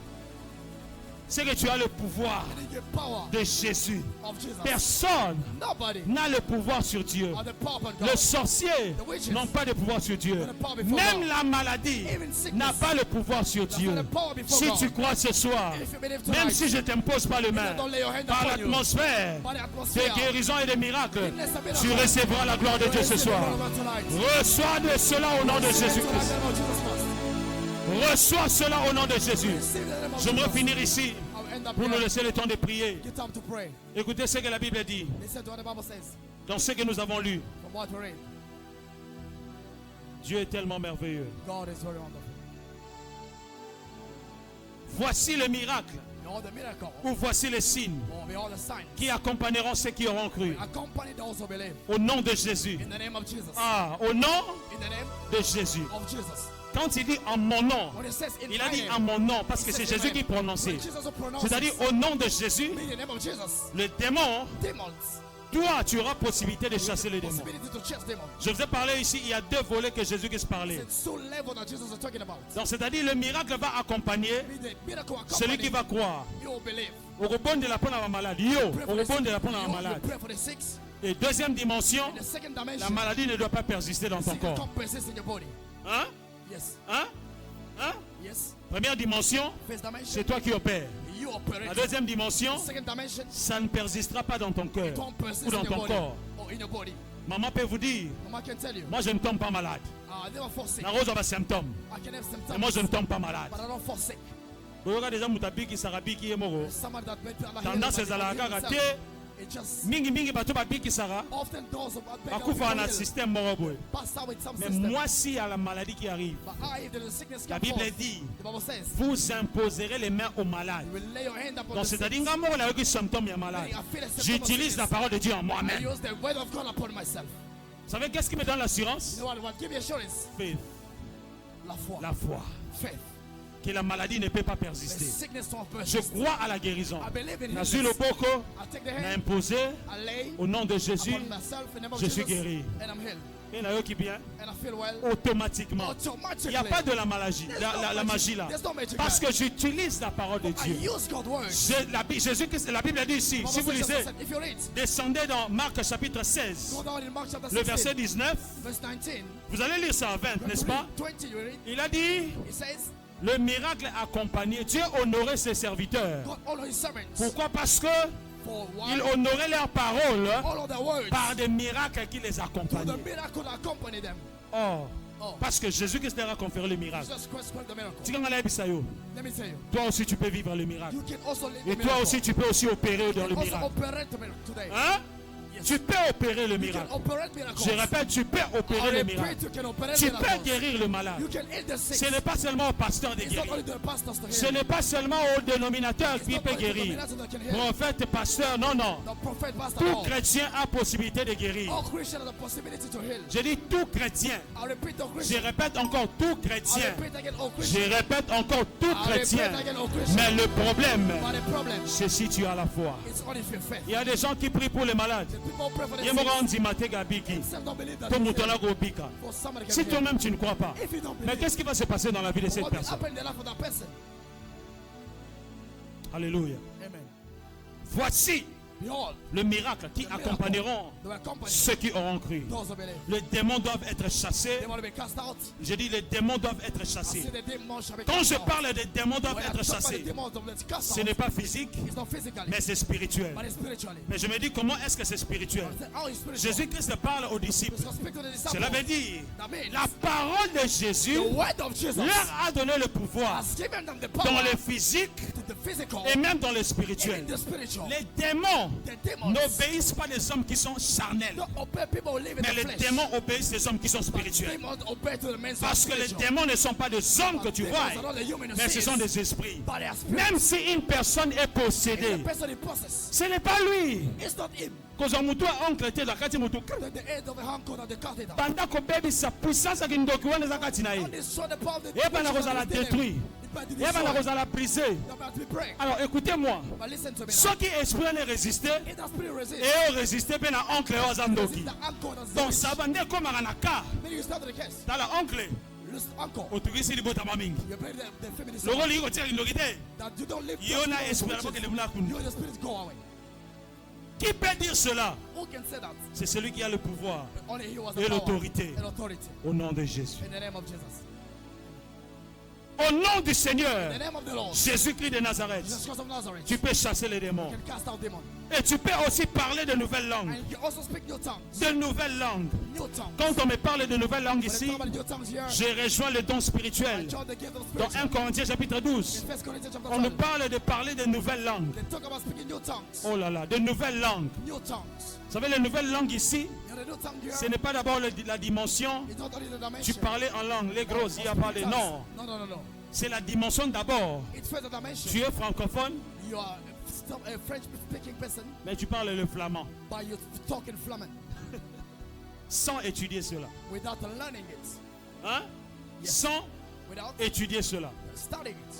c'est que tu as le pouvoir Meaning your power de Jésus. of Jesus. Personne Nobody n'a le pouvoir sur Dieu. or the power of Les God. sorciers The witches n'ont pas de pouvoir sur Dieu. have the power before Même God. la maladie Even sickness n'a pas le pouvoir sur does Dieu. not have power before Si God. tu crois ce soir, If you believe même tonight, si je t'impose pas les mains, don't lay your hand par upon you. l'atmosphère by the des atmosphere, guérisons et des miracles, witness the miracle. tu recevras la gloire de Dieu ce soir. Reçois de cela au nom de Jésus-Christ. Reçois cela au nom de Jésus. J'aimerais finir ici pour nous laisser le temps de prier. Get time to pray. Écoutez ce que la Bible dit Listen to what the Bible says. dans ce que nous avons lu. From what we read, Dieu est tellement merveilleux. God is very wonderful. Voici le miracle Behold the miracle, ou voici les signes or behold the sign. qui accompagneront ceux qui auront cru. Accompany those who believe. Au nom de Jésus. In the name of Jesus. Ah, au nom In the name de Jésus. of Jesus. Quand il dit en mon nom, When it says in il a my dit name, en mon nom parce he que c'est says in Jésus my qui name. prononçait. When Jesus pronounces, C'est-à-dire au nom de Jésus, in the name of Jesus, le démon, demons, toi tu auras possibilité de chasser les démons. possibility to chase demons. Je vous ai parlé ici, il y a deux volets que Jésus-Christ parlait. It's two levels that Jesus is talking about. Donc c'est-à-dire le miracle va accompagner The miracle celui qui accompany va croire. you will believe. Au rebond de la peau dans la malade. Yo, Pray au for the rebond sick. de la peau dans la You malade. pray for the sick. Et deuxième dimension, In the second la dimension, maladie ne doit pas persister dans ton sickness corps. can't persist in your body. Hein? Yes. Hein? Hein? Yes. Première dimension, First dimension, c'est toi qui opères. you operate. La deuxième dimension, Second dimension, ça ne persistera pas dans ton cœur don't persist ou dans in your ton body corps. or in your body. Maman peut vous dire, Mama can tell you, moi je ne tombe pas malade. I never fall sick. La rose a des symptômes. I can have Mais symptoms, moi je ne tombe pas malade. but I don't fall sick. Boyoka déjà mutabiki sarabiki yemoro. Somebody that made Allah Tendance ezalaka kate it just mingi bato babiki sara often does bakufa na système moko boye. pass out with some Mais system. moi si à la maladie qui arrive, But if there is sickness la come Bible forth, dit, the Bible says, vous imposerez les mains aux malades. you will lay your hand upon Donc the sick. c'est-à-dire nga moko la yoki symptômes ya malade. I feel a symptom of J'utilise la sickness. parole de Dieu en I moi-même. use the word of God upon myself. Vous savez qu'est-ce qui me donne l'assurance? You know what give me assurance? Faith, La foi. la foi. Faith. Que la maladie ne peut pas The persister. sickness won't Je persist. crois à la guérison. I believe in Nazu le healing. boko I take the n'a hand, imposé I lay au nom de Jésus upon myself in the name of je suis Jesus, guéri. and I'm healed. et na yoki bien And I feel well. automatiquement. Il Automatically. n'y a pas de la magie, la magie là. There's no magic Parce there. que j'utilise la parole de I Dieu. use God's word. La Bible dit ici, si vous lisez, If you read, descendez dans Marc chapitre 16, go down in Mark chapter le 16, verset 19, verse 19. vous allez lire ça à 20, n'est-ce pas? 20, you read. Il a dit, It says, le miracle accompagné, Dieu honorait ses serviteurs. God honor his servants. Pourquoi? Parce que For il one, honorait leurs paroles all of the words, par des miracles qui les to the accompagnaient. miracle that accompany them. Or, Parce que Jésus-Christ leur a conféré le miracle. Jesus Christ spread the miracle. Let Let me tell you. Toi aussi tu peux vivre le miracle. You can also live Et the toi miracle. aussi tu peux aussi opérer dans le Also miracle. operate the miracle today. Hein? Yes. Tu peux opérer le You miracle. can operate miracles. Je répète, tu peux I opérer le repeat, miracle. you can operate Tu peux miracles. guérir le malade. You can heal the sick. Ce n'est pas seulement au pasteur de It's not guérir. only the pastors to Ce heal. n'est pas seulement au dénominateur It's qui not peut only the guérir. dominators that can heal. Prophète, pasteur, non, non. The prophet, pastor, Tout all. chrétien a possibilité de guérir. All Christians have the possibility to heal. Je dis tout chrétien. I repeat, all Je Christians. répète encore tout I chrétien. repeat again, all Je Christians. répète encore tout I chrétien. repeat again, all Christians. Mais le problème, But the problem c'est si tu as la foi. is only if you faith. Il y a des gens qui prient pour les malades. The people pray for the Ils me sick. rendent Matega Biki. Some don't believe that. Pour they Moutola heal. Gobika. For somebody can Si heal. toi-même tu ne crois pas, If you don't mais believe, qu'est-ce qui va se passer dans la vie de cette what will personne? happen in the life of that person? Alléluia. Amen. Voici Behold, le miracle qui the miracle accompagneront that will accompany ceux qui auront cru. those who believe. Les démons doivent être chassés. They want to be cast out. J'ai dit les démons doivent être I chassés. say the demons shall be Quand cast je out. parle des démons doivent When I être talk about the chassés, demons of the cast ce out, n'est pas physique, it's not physically, mais c'est spirituel. but it's spiritually. Mais je me dis comment est-ce que c'est spirituel? I say, how is spiritual? Jésus-Christ parle aux disciples. Because speak to the disciples. Cela veut dire That means la parole de Jésus the word of Jesus leur a donné le pouvoir has given them the dans power le physique to the physical et même dans le and in spirituel. the spiritual. Les démons The demons n'obéissent pas des hommes qui sont charnels, don't obey people who live in mais the les flesh. démons obéissent des hommes qui sont But spirituels. demons obey to the men Parce que les spiritual. démons ne sont pas des hommes que tu Demons vois, are not the human who mais ce sees, sont des esprits. but they are spirits. Même si une personne est If possédée, the person he possesses, ce n'est pas lui. it's not him. Koza mutu oncle te la kati mutu. The head of the hand that they cut it out. Banda ko baby sa puissance ki ndoki wana za kati na And ye. they saw the power of the Et ben la dimension koza la that is in détruit. them. It might be Et ben la destroyed. koza la briser. They're about to be break. Alors écoutez-moi. But listen to me now. Ceux qui esprit ne résister If that spirit resists, et résister pe na oncle o za ndoki. resist the anchor that's Donc in ça it. va ne koma na ka. Then you start to the case. Dans la oncle Lose anchor. otukisi libota mamingi. You play the feminist Loko li ko tira ndoki te. that you don't live Yo na esprit la boke le muna you kundu. and the spirits go away. Qui peut dire cela? Who can say that? C'est celui qui a le pouvoir Only he was et the power l'autorité and authority. au nom de Jésus. In the name of Jesus. Au nom du In Seigneur, the name of the Lord. Jésus-Christ de Nazareth, Jesus Christ of Nazareth. tu peux chasser les démons. You can cast out demons. Et tu peux aussi parler de nouvelles langues. And you can also speak new tongues. De nouvelles langues. New tongues. Quand on me parle de nouvelles langues When they ici, talk about new tongues here, je rejoins le don I spirituel. join the gift of Dans spirit. 1 Corinthiens chapitre 12, In 1 Corinthians chapter on nous 12, parle de parler de nouvelles langues. they talk about speaking new tongues. Oh là là, de nouvelles langues. New tongues. Vous savez, les nouvelles langues ici, You know, the new tongue here, ce n'est pas d'abord la dimension. it's not only the Tu dimension. parlais en langue, les gros, il y a parlé. Non, No, no, no, no. c'est la dimension d'abord. It's first the dimension. Tu es francophone, You are a French-speaking person, mais tu parles le flamand. but you talk in Flamand Sans étudier cela. without learning it, Hein? Yes. Sans without étudier cela. studying it.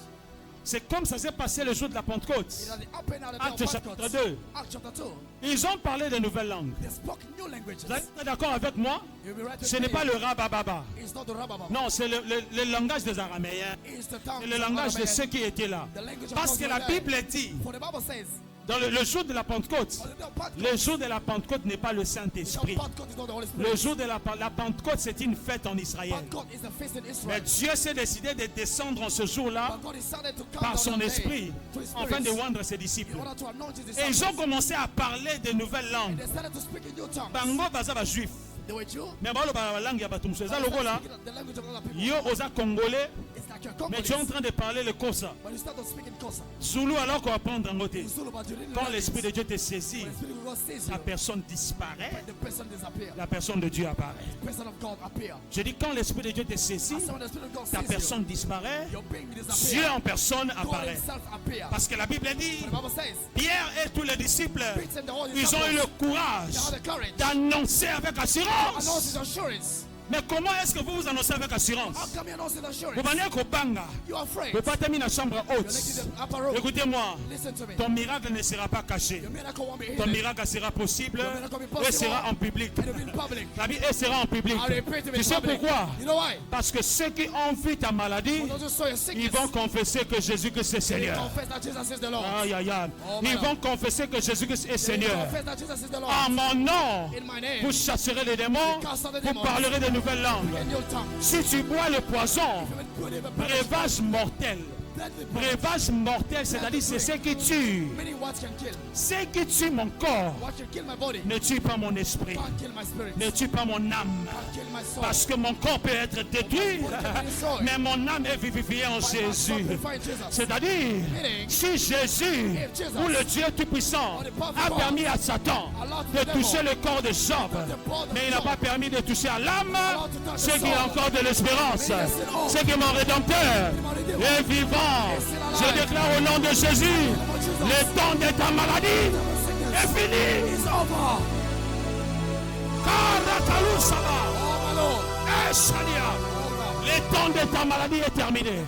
C'est comme ça s'est passé le jour de la Pentecôte. It has the up and out of Actes the chapitre Pentecost. 2. Acts chapter 2. Ils ont parlé de nouvelles langues. They spoke new languages. Vous êtes d'accord avec moi? You'll be right with Ce n'est me. pas le rabababa. It's not the rababa. Non, c'est le langage des Araméens. It's the tongue. C'est le langage de ceux qui étaient là. The language of Parce those que who la were there. Bible dit, For the Bible says, dans le jour de la Pentecôte, on the day of Pentecost, le jour de la Pentecôte n'est pas le the day of Saint-Esprit. Pentecost is not the Holy Spirit. Le jour de la Pentecôte, c'est une fête en Israël. Pentecost is the feast in Mais Israel. Dieu s'est décidé de descendre en ce jour-là But God decided to come par down son that day esprit to His afin de Spirit rendre ses disciples. in order to anoint His Et ils ont disciples. commencé à parler de nouvelles And langues. they started to speak in new tongues. Bango baza ba juif. They were Jew. Mais baloba ba langue ya bato musu. Eza lokola The language of other people. yo oza congolais, It's like you're mais tu es en Congolese, train de parler le Kosa. but you start to speak in Kosa. Zulu alors qu'on va prendre en côté. In Zulu, but you didn't Quand learn l'Esprit it. de Dieu te saisit, When the Spirit of God sees la you, personne disparaît, the person disappears. la personne de Dieu apparaît. The person of God appears. Je dis quand l'Esprit de Dieu te saisit, So when the Spirit of God ta sees personne disparaît, you, your being Dieu disappears. en personne God apparaît. Himself appears. Parce que la Bible dit, The Bible says, Pierre et tous les disciples, Peter and the whole ils ont eu le courage they have the courage. d'annoncer avec Announce assurance. His assurance. Mais comment est-ce que vous vous annoncez avec assurance? How come you announce His Vous assurance? venez Kobanga, You are afraid. vous pas terminer la chambre You're haute. making the upper room. Écoutez-moi, Listen to me. ton miracle ne sera pas caché. Your miracle won't be Ton hidden. miracle sera possible Your miracle will be et possible. sera en public. It will be in public. La vie et sera en public. I repeat, it will be Tu sais public. pourquoi? You know why? Parce que ceux qui ont vu ta maladie, For those who saw your ils sickness, vont confesser que Jésus-Christ est they Seigneur. confess that Jesus is the Lord. Aïe, aïe, aïe. Oh, Ils madame. vont confesser que Jésus-Christ est They Seigneur. confess that Jesus is the Lord. En mon nom, In my name, vous chasserez les démons, vous parlerez de nouvelles langues. in your tongue. Si tu bois le poison, If you would put him a punishment, breuvage mortel, Breuvage mortel, c'est-à-dire c'est ce qui tue. Meaning what can kill. Ce qui tue mon corps What can kill my body. ne tue pas mon esprit, Can't kill my spirit. ne tue pas mon âme. Can't kill my soul. Parce que mon corps peut être détruit, mais mon âme est vivifiée en Jésus. C'est-à-dire, si Jésus ou le Dieu Tout-Puissant a permis à Satan de toucher le corps de Job, mais il n'a pas permis de toucher à l'âme, c'est qu'il y a encore de l'espérance. C'est que mon Rédempteur est vivant. Je déclare au nom de Jésus, le temps de ta maladie est fini. It's over. Karakalou Saba. Oh my Lord. Shania. Le temps de ta maladie est terminé.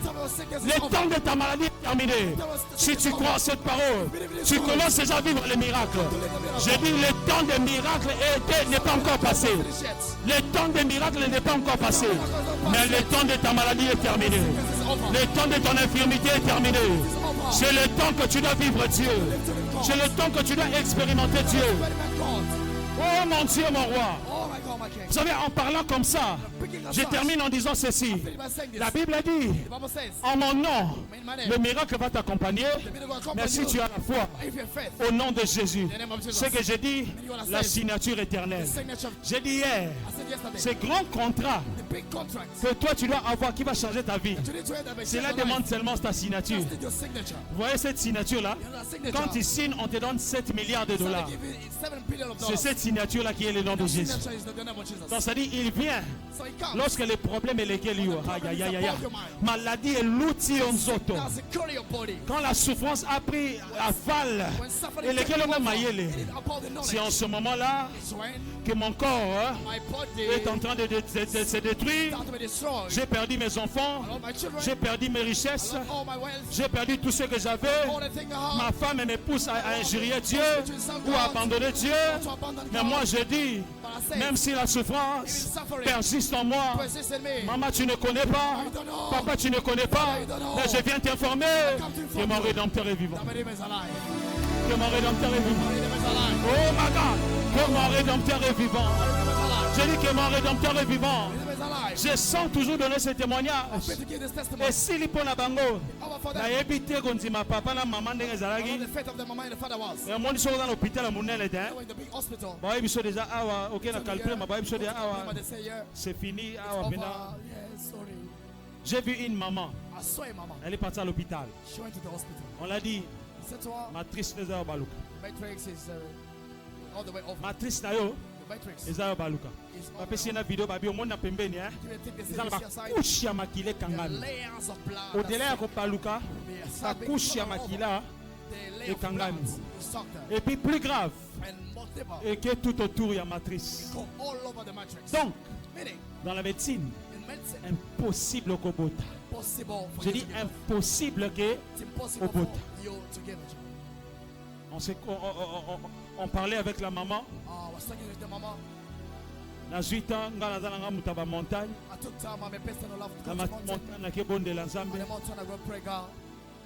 Le temps de ta maladie est terminé. Si tu crois à cette parole, tu commences déjà à vivre les miracles. Je dis le temps des miracles n'est pas encore passé. Le temps des miracles n'est pas encore passé. Mais le temps de ta maladie est terminé. Le temps de ton infirmité est terminé. C'est le temps que tu dois vivre Dieu. C'est le temps que tu dois expérimenter Dieu. Oh mon Dieu, mon roi. Oh my God, my King. Vous savez, en parlant comme ça, je termine en disant ceci. La Bible a dit, The Bible says, en mon nom, in my name, le miracle va t'accompagner. the miracle will Mais accompany si you. tu as la foi, If you have faith, au nom de Jésus, in the name of Jesus. ce que j'ai dit, la signature éternelle. The signature. J'ai dit hier, I said yesterday. ce grand contrat The big contract. que toi tu dois avoir qui va changer ta vie, You need to have that cela by demande seulement ta signature. just your signature. Vous voyez cette signature-là? You know that signature. Quand tu signes, on te donne 7 milliards de So they dollars. give you $7 billion. C'est cette signature-là qui est le nom de Jésus. Signature is the name of Jesus. Donc ça dit, il vient So he comes. lorsque les problèmes et lesquels il y a. Aïe, aïe, aïe, aïe. Maladie et l'outil en zoto. Now secure your body. Quand la souffrance a pris aval When suffering et lesquels takes ont over, maillé, it is about the c'est en knowledge. ce moment-là It's when que mon corps my body est en train de se détruire. start to be destroyed. J'ai perdu mes enfants, I love my children. j'ai perdu mes I richesses, love all my wealth. j'ai perdu tout ce que j'avais. All the things I Ma have. femme me pousse à injurier Dieu ou à abandonner Dieu. To abandon Mais God. moi je dis, But I say, même si la souffrance persiste en moi, persist in me. maman tu ne connais pas, papa tu ne connais pas, mais je viens t'informer que mon Rédempteur est vivant. That my name is alive. Que mon Rédempteur est vivant. My name is alive. Oh my God, que mon Rédempteur est vivant. My name is alive. J'ai dit que mon Rédempteur est vivant. My name is alive. Je sens toujours donner ce témoignage. I'm to give this testimony. Et si lipo na bango, How for them? nayebi te kondima papa na mama ndenge I know ezalaki. the faith of the mama and the father was. Omoni soki oza na hôpital ya monene te. They were in the big hospital. Bayebi biso deja awa, oke na calcule bayebi biso deja awa. Remember they say, yeah, C'est fini it's awa over. pena. Yeah, sorry. J'ai vu une maman, I saw a mama. elle est partie à l'hôpital. She went to the hospital. On l'a dit, He said to her, matrice eza yo baluka. the matrix is all the way over. Matrice na yo The matrix eza yo baluka. is all Bapesi na video babi omoni na pembeni eh. You think this Eza na is your side? bakushi ya makila The ekangami. layers of blood. Au-delà ya kopaluka, bakushi ya makila The layer of ekangami. blood is sucked up. et puis plus grave, And multiple. et que tout autour il y a matrice. Go all over the matrix. Donc, Meaning, dans la médecine, in medicine, impossible qu'au bout. impossible for Je you dis to give birth. impossible que It's impossible au for bout. you to give it. on parlait avec la maman. I was talking with the mama. Na 8 ans, nga naza nanga mutaba montagne. I took time. I'm a person who loves to Na go to mountain. montagne na kebondela On Nzambe. the mountain, I go pray God.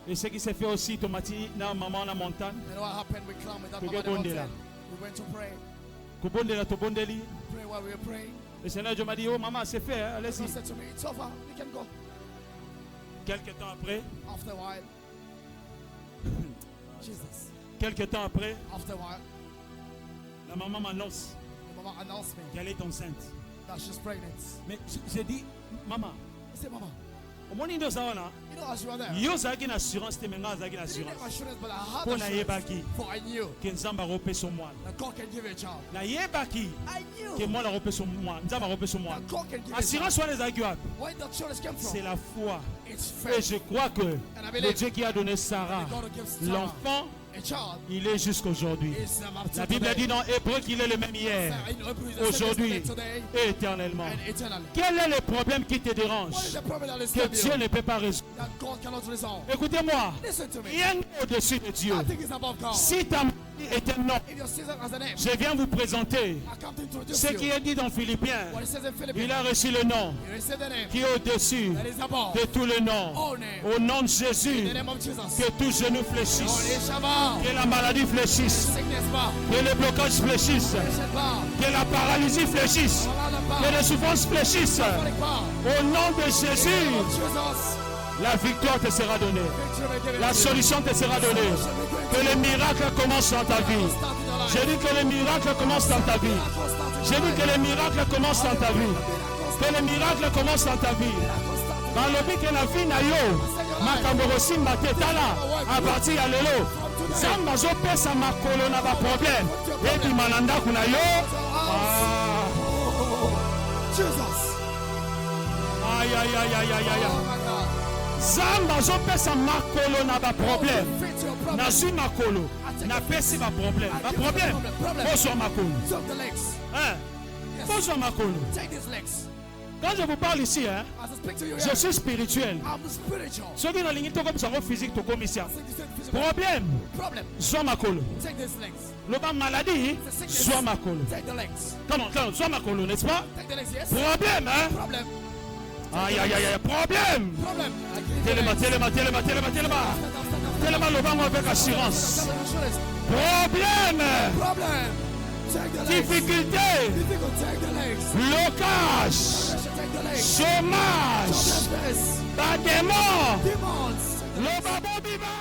Et ce qui s'est fait aussi, tomati na maman na montagne. You know what happened? We climbed with that To mama on get the bondela. mountain. We went to pray. Kobondela tobondeli. Pray while we were praying. Le Seigneur Dieu m'a dit, oh maman, c'est fait, hein, God allez-y. said to me, it's over. You can go. Quelques temps après, After a while, Jesus. quelques temps après, After a while, la maman m'annonce the mama announced me qu'elle est enceinte. that she's pregnant. Mais j'ai dit, maman, I said, Mama, omoni ndio sawa na you know, as you were there, yo ozalaki na assurance te menga azalaki na I didn't assurance have assurance, but I had mpo assurance. nayebaki For I knew ke nzambe akopesa mwana that God can give you a child. nayebaki I knew ke mwana akopesa mwana nzambe akopesa mwana that God can give you a child. assurance wana ezalaki wapi Where the assurance came from? c'est la foi It's et faith. je crois que I believe le Dieu qui a donné Sarah God who gives Sarah l'enfant a child il est jusqu'aujourd'hui. is about La Bible dit dans Hébreu qu'il est le même hier, aujourd'hui today et éternellement. and eternally. Quel est le problème qui te dérange What is the problem that is que stopping Dieu you? ne peut pas résoudre? That God cannot resolve. Écoutez-moi, Listen to me. rien n'est au-dessus de Dieu. Nothing is above God. Si ta maladie est un nom, If your season has a name, je viens vous présenter I come to introduce ce qui you. est dit dans Philippiens. What it says in Philippians, Il a reçu le nom you receive the name qui est au-dessus that is above de tous les noms. all names. Au nom de In Jésus, the name of Jesus. que tout genou All fléchisse, knee shall bow. que la maladie fléchisse, Sickness bow. que le blocage fléchisse, Patient bow. que la paralysie fléchisse, All other que bow. les souffrances fléchissent. Chronic bow. Au nom de In the name Jésus, of Jesus. La victoire te sera donnée. Victory will be given La to you. solution te sera donnée. Solution will be given Que to les you. miracles commencent dans ta vie. Start in your life. J'ai dit que les miracles commencent dans ta vie. Miracles start in J'ai your dit life. que les miracles commencent dans ta vie. Que les miracles commencent dans ta vie. Dans le but que la vie na yo, makambo rosimba te tala, à partir ya lelo, Zamba zo pesa makolo na ba problème. Et puis mananda kuna yo. Ah. Jesus. Aïe aïe aïe aïe aïe aïe. Oh my God. Zamba zo pesa makolo na ba problème. Fit your problem. Nazui makolo, na pesi ba problème. Ba problème. Bozo makolo. Take the legs. Hein? Bozo makolo. Take these legs. Quand je vous parle ici, hein, As I speak to you je here, suis spirituel. I'm spiritual. Ceux qui n'ont pas comme ça, physique, tout comme ici. Take this physical Problème. problem. Soit makolo. Take these legs. Le bas maladie, The sickness. soit makolo. Take the legs. Comment, soit makolo, n'est-ce pas? Take the legs. Yes. Problème, hein? Problem. Aïe, aïe, aïe, aïe, problème. Problem. I give you the Téléma, legs. téléma, téléma, téléma, téléma. Téléma, le bas avec assurance. Stand on your shoulders. Problème. Problem. Take the legs. Difficulté. Difficult. Take the legs. Blocage. Take the legs. Chômage. Joblessness. Bas démon. Demons. Le babo biba.